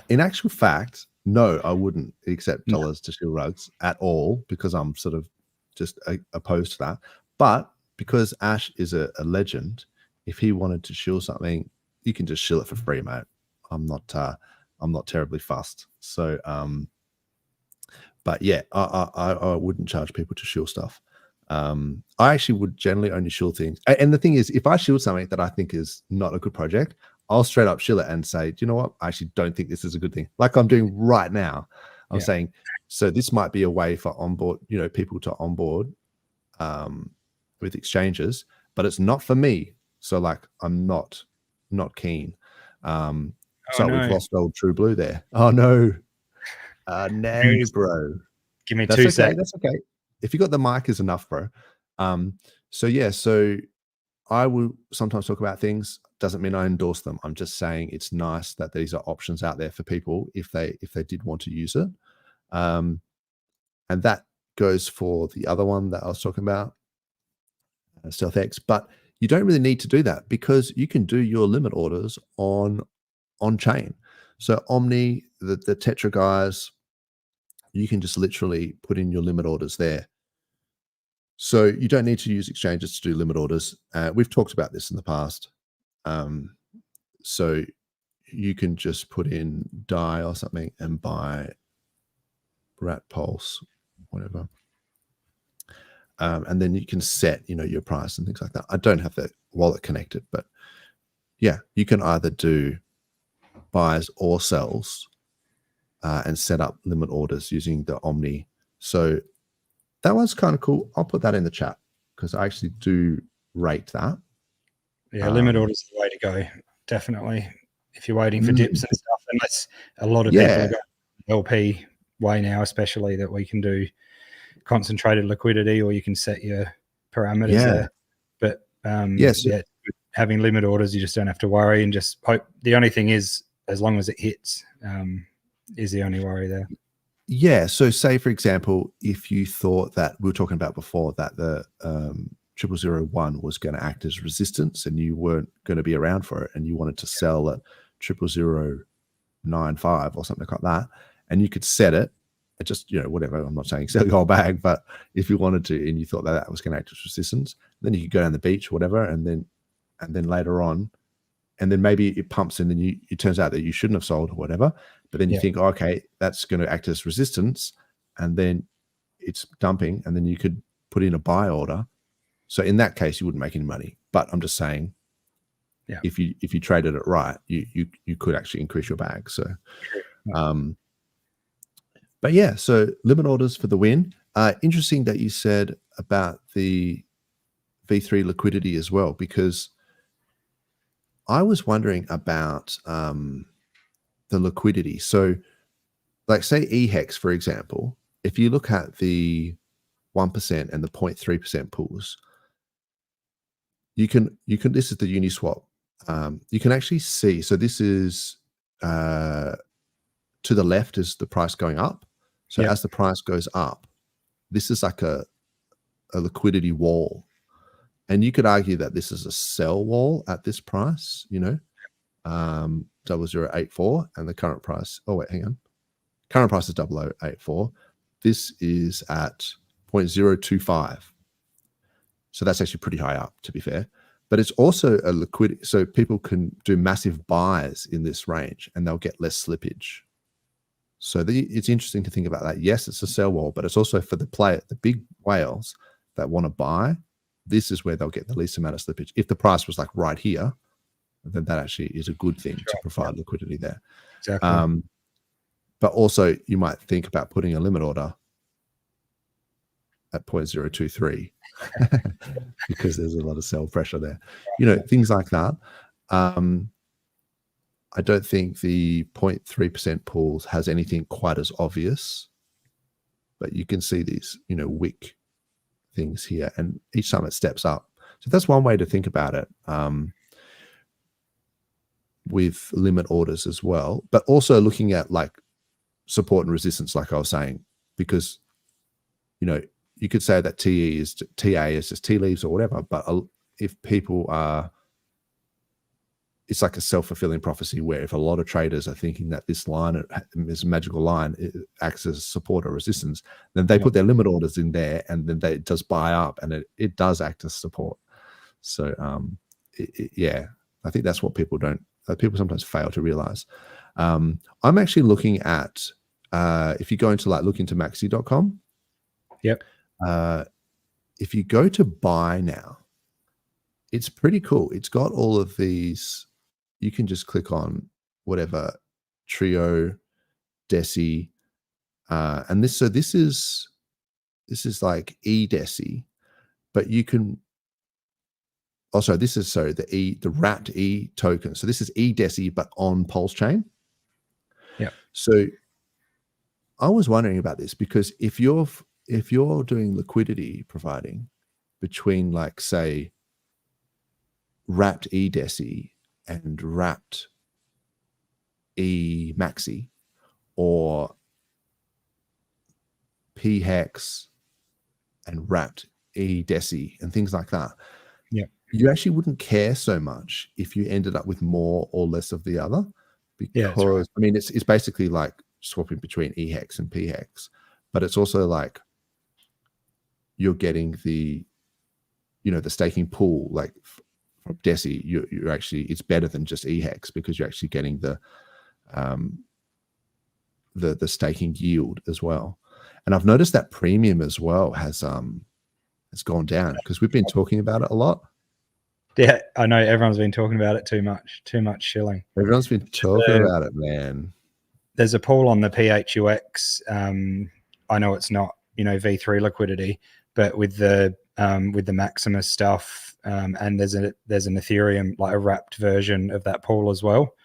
In actual fact, no, I wouldn't accept dollars to shill rugs at all because I'm sort of just opposed to that. But because Ash is a legend, if he wanted to shill something, you can just shill it for free, mate. I'm not terribly fussed. So, but yeah, I wouldn't charge people to shill stuff. I actually would generally only shill things. And the thing is, if I shill something that I think is not a good project, I'll straight up shill it and say, do you know what? I actually don't think this is a good thing. Like I'm doing right now. I'm saying, so this might be a way for people to onboard with exchanges, but it's not for me. So like, I'm not keen. We've lost old True Blue there. Oh no. No, bro. Give me 2 seconds. That's okay. If you got the mic is enough, bro. So I will sometimes talk about things. Doesn't mean I endorse them. I'm just saying it's nice that these are options out there for people if they did want to use it. And that goes for the other one that I was talking about, StealthX. But you don't really need to do that because you can do your limit orders on chain. So Omni, the Tetra guys, you can just literally put in your limit orders there. So you don't need to use exchanges to do limit orders. We've talked about this in the past. So you can just put in DAI or something and buy Rat Pulse, whatever. And then you can set, your price and things like that. I don't have the wallet connected, but yeah, you can either do buys or sells and set up limit orders using the Omni. So that one's kind of cool. I'll put that in the chat because I actually do rate that. Yeah, limit orders is the way to go. Definitely. If you're waiting for dips and stuff, and that's a lot of people have got LP way now, especially that we can do concentrated liquidity, or you can set your parameters there. But having limit orders, you just don't have to worry and just hope. The only thing is, as long as it hits, is the only worry there. Yeah. So say, for example, if you thought that we were talking about before that the 0001 was going to act as resistance and you weren't going to be around for it and you wanted to sell at 0095 or something like that, and you could set it at just, whatever. I'm not saying sell your whole bag, but if you wanted to and you thought that was going to act as resistance, then you could go down the beach or whatever, and then later on, and then maybe it pumps and then it turns out that you shouldn't have sold or whatever, but then you think, oh, okay, that's going to act as resistance, and then it's dumping, and then you could put in a buy order. So in that case, you wouldn't make any money. But I'm just saying, if you traded it right, you could actually increase your bag. So, but yeah, so limit orders for the win. Interesting that you said about the V3 liquidity as well, because I was wondering about the liquidity. So like say eHex, for example, if you look at the 1% and the 0.3% pools, you can this is the Uniswap. You can actually see, so this is to the left is the price going up. So as the price goes up, this is like a liquidity wall. And you could argue that this is a sell wall at this price, 0084, and the current price, oh wait, hang on. Current price is 0084. This is at 0.025. So that's actually pretty high up, to be fair. But it's also a liquidity, so people can do massive buys in this range and they'll get less slippage. So it's interesting to think about that. Yes, it's a sell wall, but it's also for the big whales that want to buy. This is where they'll get the least amount of slippage. If the price was like right here, then that actually is a good thing to provide liquidity there. Exactly. But also you might think about putting a limit order at 0.023 because there's a lot of sell pressure there. Things like that. I don't think the 0.3% pools has anything quite as obvious, but you can see these, wick things here, and each time it steps up. So that's one way to think about it, with limit orders as well, but also looking at like support and resistance, like I was saying, because, you could say that TA is just tea leaves or whatever, but if people are, it's like a self-fulfilling prophecy where if a lot of traders are thinking that this line is a magical line, it acts as support or resistance, then they put their limit orders in there, and then they just buy up, and it does act as support. So I think that's what people sometimes fail to realize. I'm actually looking at, if you go into look into maxi.com. Yep. If you go to buy now, it's pretty cool. It's got all of these. You can just click on whatever trio, deci, and this. So this is like eDeci, but you can. Also, this is the wrapped E token. So this is eDeci, but on PulseChain. Yeah. So I was wondering about this because if you're doing liquidity providing between, like, say, wrapped eDeci and wrapped eMaxi, or PHEX and wrapped eDeci and things like that, you actually wouldn't care so much if you ended up with more or less of the other, because I mean, it's basically like swapping between eHex and PHEX, but it's also like you're getting the staking pool, like from Deci, you're actually, it's better than just eHex because you're actually getting the staking yield as well. And I've noticed that premium as well has gone down because we've been talking about it a lot. Yeah, I know everyone's been talking about it too much shilling. Everyone's been talking about it, man. There's a pool on the PHUX. I know it's not, V3 liquidity, but with the Maximus stuff, and there's an Ethereum, like a wrapped version of that pool as well.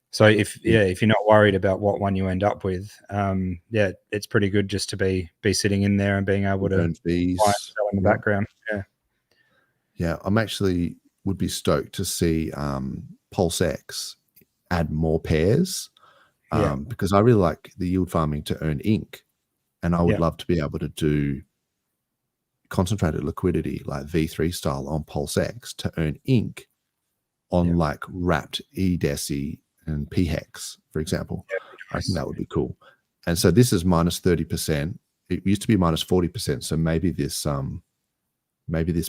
So if you're not worried about what one you end up with, it's pretty good just to be sitting in there and being able to buy and sell in the background. Yeah, I'm actually would be stoked to see PulseX add more pairs, because I really like the yield farming to earn ink, and I would love to be able to do concentrated liquidity like V3 style on PulseX to earn ink on like wrapped eDeci and PHEX, for example. I think that would be cool. And so this is minus 30%. It used to be minus 40%. So maybe this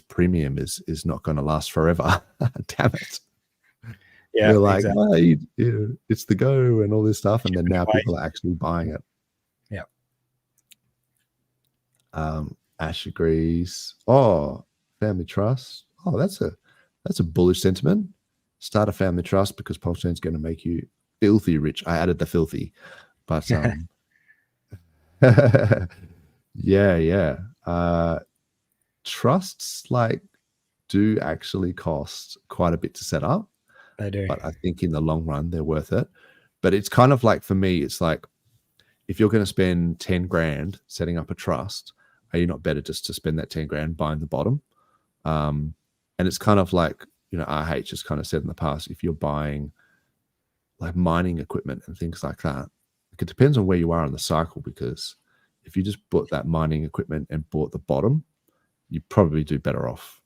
premium is not going to last forever. Damn it. Yeah, you're like, exactly. It's the go and all this stuff, and then now people are actually buying it. Ash agrees. Oh, family trust. Oh, that's a bullish sentiment. Start a family trust because PulseChain is going to make you filthy rich. I added the filthy, but trusts do actually cost quite a bit to set up. They do, but I think in the long run they're worth it. But it's kind of like, for me, it's like if you're going to spend 10 grand setting up a trust, are you not better just to spend that 10 grand buying the bottom? And it's kind of like, you know, RH has kind of said in the past, if you're buying like mining equipment and things like that, it depends on where you are in the cycle, because if you just bought that mining equipment and bought the bottom, you probably do better off.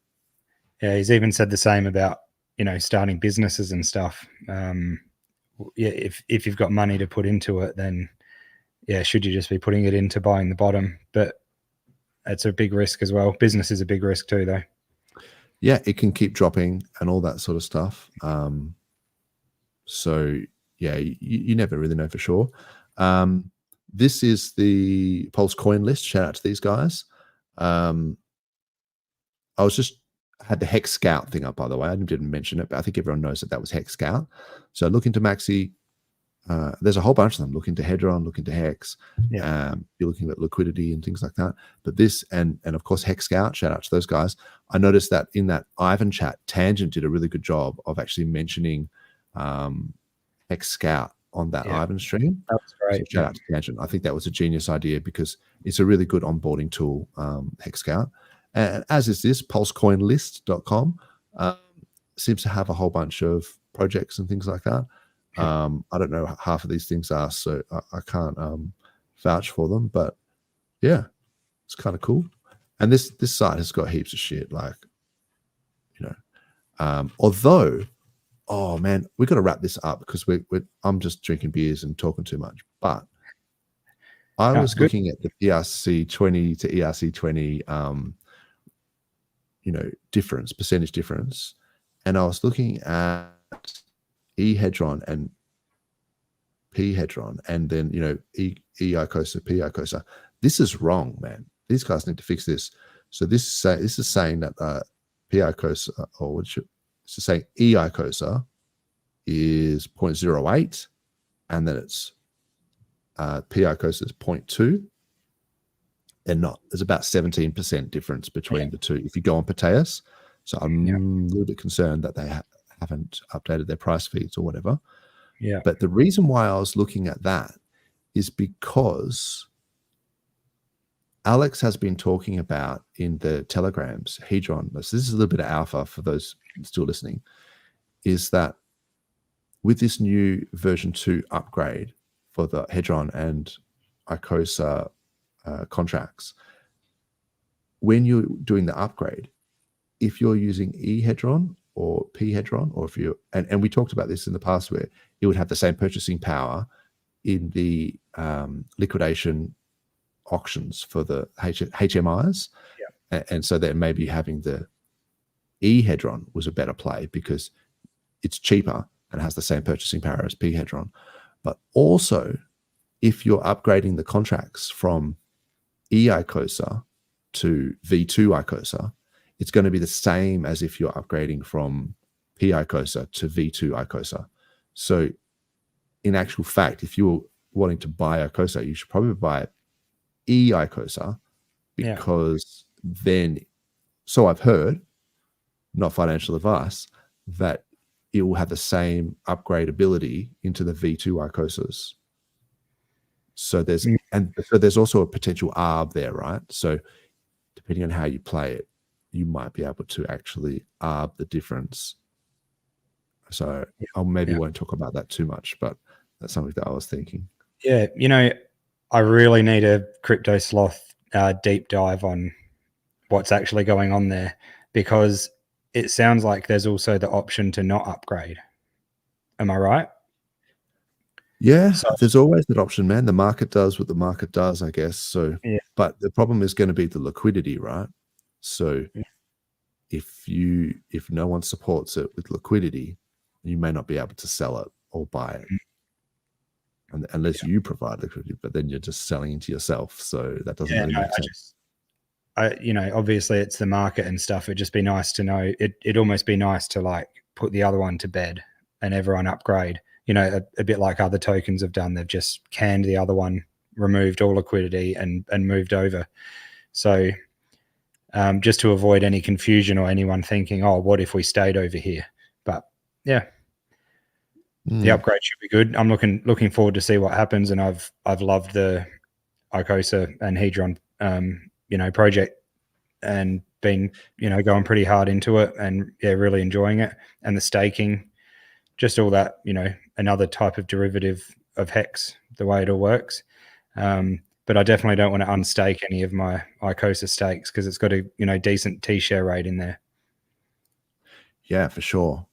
Yeah, he's even said the same about, you know, starting businesses and stuff. Yeah, if you've got money to put into it, then yeah, should you just be putting it into buying the bottom? But it's a big risk as well. Business is a big risk too, though. Yeah, it can keep dropping and all that sort of stuff. So yeah, you never really know for sure. This is the Pulse coin list. Shout out to these guys. I had the Hex Scout thing up, by the way. I didn't mention it, but I think everyone knows that was Hex Scout. So look into Maxi. There's a whole bunch of them. Look into Hedron, look into Hex. Yeah. You're looking at Liquidity and things like that. But this and of course Hex Scout, shout out to those guys. I noticed that in that Ivan chat, Tangent did a really good job of actually mentioning Hex Scout on that Ivan stream. That was great. So shout out to Tangent. I think that was a genius idea because it's a really good onboarding tool, Hex Scout. And as is this, pulsecoinlist.com seems to have a whole bunch of projects and things like that. I don't know what half of these things are, so I can't vouch for them, but yeah, it's kind of cool. And this site has got heaps of shit, like, you know, although, oh man, we got to wrap this up because I'm just drinking beers and talking too much. But I was looking at the ERC20 to ERC20, you know, percentage difference, and I was looking at E-Hedron and P-Hedron, and then, you know, E-ICOSA, P-ICOSA. This is wrong, man. These guys need to fix this. So this is saying that P-ICOSA, or this is saying E-ICOSA is 0.08, and then it's P-ICOSA is 0.2. They're not. There's about 17% difference between the two if you go on Pateus. So I'm a little bit concerned that they haven't updated their price feeds or whatever. Yeah. But the reason why I was looking at that is because Alex has been talking about in the Telegrams, Hedron, this is a little bit of alpha for those still listening, is that with this new version 2 upgrade for the Hedron and ICOSA contracts, when you're doing the upgrade, if you're using E-Hedron or P-Hedron, or if you and we talked about this in the past, where it would have the same purchasing power in the liquidation auctions for the HMIs, and so that maybe having the E-Hedron was a better play because it's cheaper and has the same purchasing power as P-Hedron. But also, if you're upgrading the contracts from E-ICOSA to V2 ICOSA, it's going to be the same as if you're upgrading from P-ICOSA to V2 ICOSA. So in actual fact, if you're wanting to buy ICOSA, you should probably buy E-ICOSA, because then, so I've heard, not financial advice, that it will have the same upgrade ability into the V2 ICOSAs. So there's also a potential ARB there, right? So depending on how you play it, you might be able to actually ARB the difference. So I won't talk about that too much, but that's something that I was thinking. Yeah, you know, I really need a crypto sloth deep dive on what's actually going on there, because it sounds like there's also the option to not upgrade. Am I right? Yeah, so there's always that option, man. The market does what the market does, I guess. So, but the problem is going to be the liquidity, right? So if no one supports it with liquidity, you may not be able to sell it or buy it. And unless you provide liquidity, but then you're just selling into yourself. So that doesn't really make sense. You know, obviously it's the market and stuff. It'd just be nice to know. It'd almost be nice to like put the other one to bed and everyone upgrade. You know, a bit like other tokens have done. They've just canned the other one, removed all liquidity, and moved over. So just to avoid any confusion or anyone thinking, oh, what if we stayed over here? But The upgrade should be good. I'm looking forward to see what happens, and I've loved the Icosa and Hedron project, and been going pretty hard into it, and really enjoying it, and the staking, just all that, another type of derivative of Hex, the way it all works. But I definitely don't want to unstake any of my Icosa stakes because it's got a decent T-share rate in there. Yeah, for sure.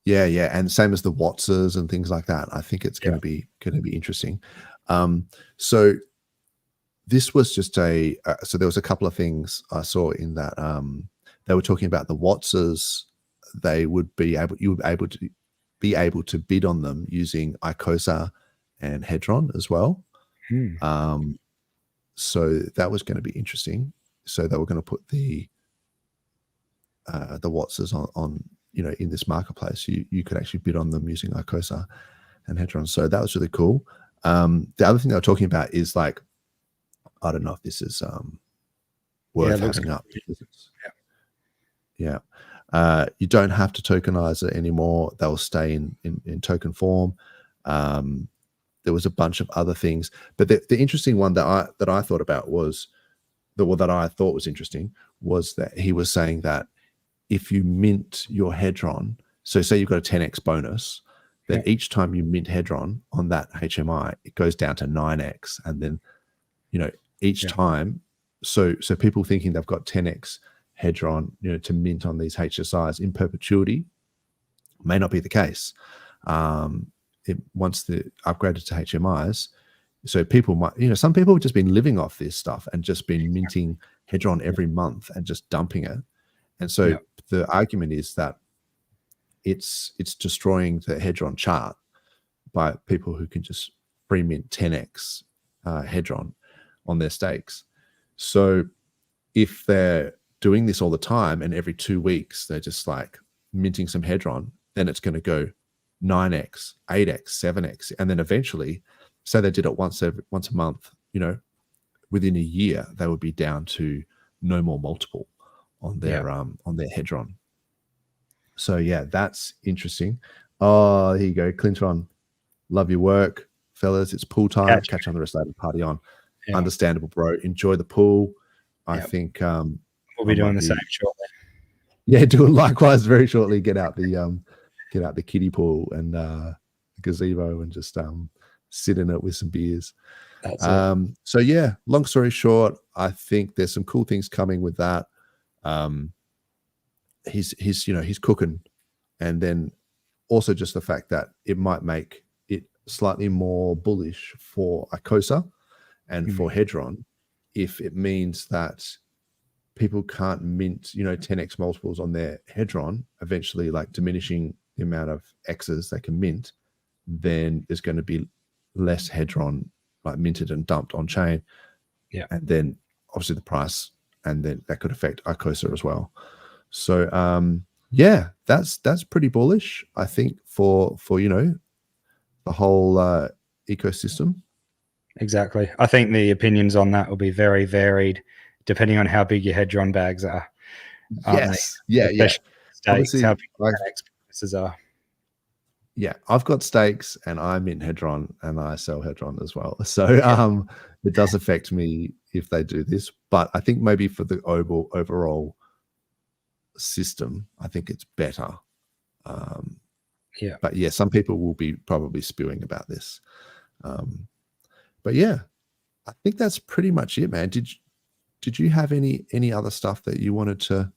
Yeah, and same as the Wattses and things like that. I think it's going to be interesting. So this was just so there was a couple of things I saw in that. They were talking about the Wattses. You would be able to bid on them using Icosa and Hedron as well. So that was going to be interesting. So they were going to put the Wattses on in this marketplace. You could actually bid on them using Icosa and Hedron. So that was really cool. The other thing they were talking about is like, I don't know if this is worth having up. You don't have to tokenize it anymore. They'll stay in token form. There was a bunch of other things, but the interesting one that I thought about was that I thought was interesting was that he was saying that if you mint your Hedron, so say you've got a 10x bonus, then each time you mint Hedron on that HMI, it goes down to 9x, and then each time. So people thinking they've got 10x Hedron, to mint on these HSIs in perpetuity may not be the case. Once they're upgraded to HMIs, so people might, some people have just been living off this stuff and just been minting Hedron every month and just dumping it. And so the argument is that it's destroying the Hedron chart by people who can just free mint 10x Hedron on their stakes. So if they're doing this all the time and every 2 weeks they're just like minting some Hedron, then it's going to go 9x, 8x, 7x, and then eventually, say they did it once a month, within a year they would be down to no more multiple on their Hedron. So yeah, that's interesting. Oh, here you go, Clintron. Love your work, fellas. It's pool time. Catch on the rest of the party on. Yeah. Understandable, bro. Enjoy the pool. I think we'll be doing the same shortly. Yeah, doing likewise very shortly. Get out the kiddie pool and gazebo and just sit in it with some beers. So yeah, long story short, I think there's some cool things coming with that. He's cooking, and then also just the fact that it might make it slightly more bullish for Icosa and for Hedron if it means that people can't mint 10x multiples on their Hedron, eventually like diminishing the amount of X's they can mint, then there's going to be less Hedron like minted and dumped on chain. And then obviously the price, and then that could affect Icosa as well. So that's pretty bullish, I think, for the whole ecosystem. Exactly. I think the opinions on that will be very varied depending on how big your Hedron bags are. Yes. Yeah. Stakes, how big your expenses are. Yeah, I've got stakes and I'm in Hedron and I sell Hedron as well. So it does affect me if they do this, but I think maybe for the overall system, I think it's better. But yeah, some people will be probably spewing about this. But yeah, I think that's pretty much it, man. Did you have any other stuff that you wanted to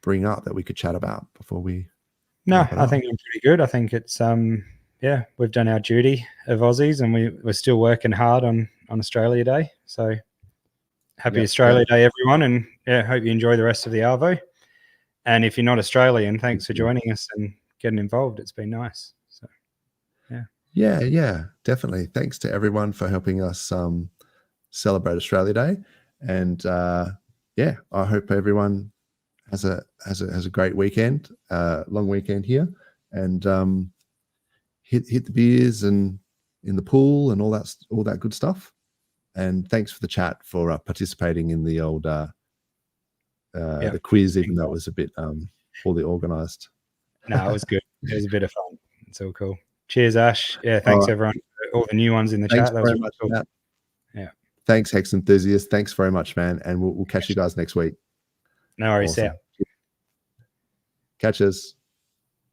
bring up that we could chat about before we? No, I think I'm pretty good. I think it's we've done our duty of Aussies, and we're still working hard on Australia Day. So happy Australia Day, everyone, and hope you enjoy the rest of the Arvo. And if you're not Australian, thanks for joining us and getting involved. It's been nice. So yeah, definitely. Thanks to everyone for helping us celebrate Australia Day, and I hope everyone has a great weekend, long weekend here, and hit the beers and in the pool and all that good stuff. And thanks for the chat for participating in the old the quiz, even though it was a bit poorly organized. No, it was good. It was a bit of fun. It's all cool. Cheers, Ash. Yeah, thanks everyone. All the new ones in the Thanks chat. That was very really much, cool. Matt. Yeah. Thanks, Hex enthusiasts. Thanks very much, man. And we'll catch you guys next week. No worries. Awesome. Catch us.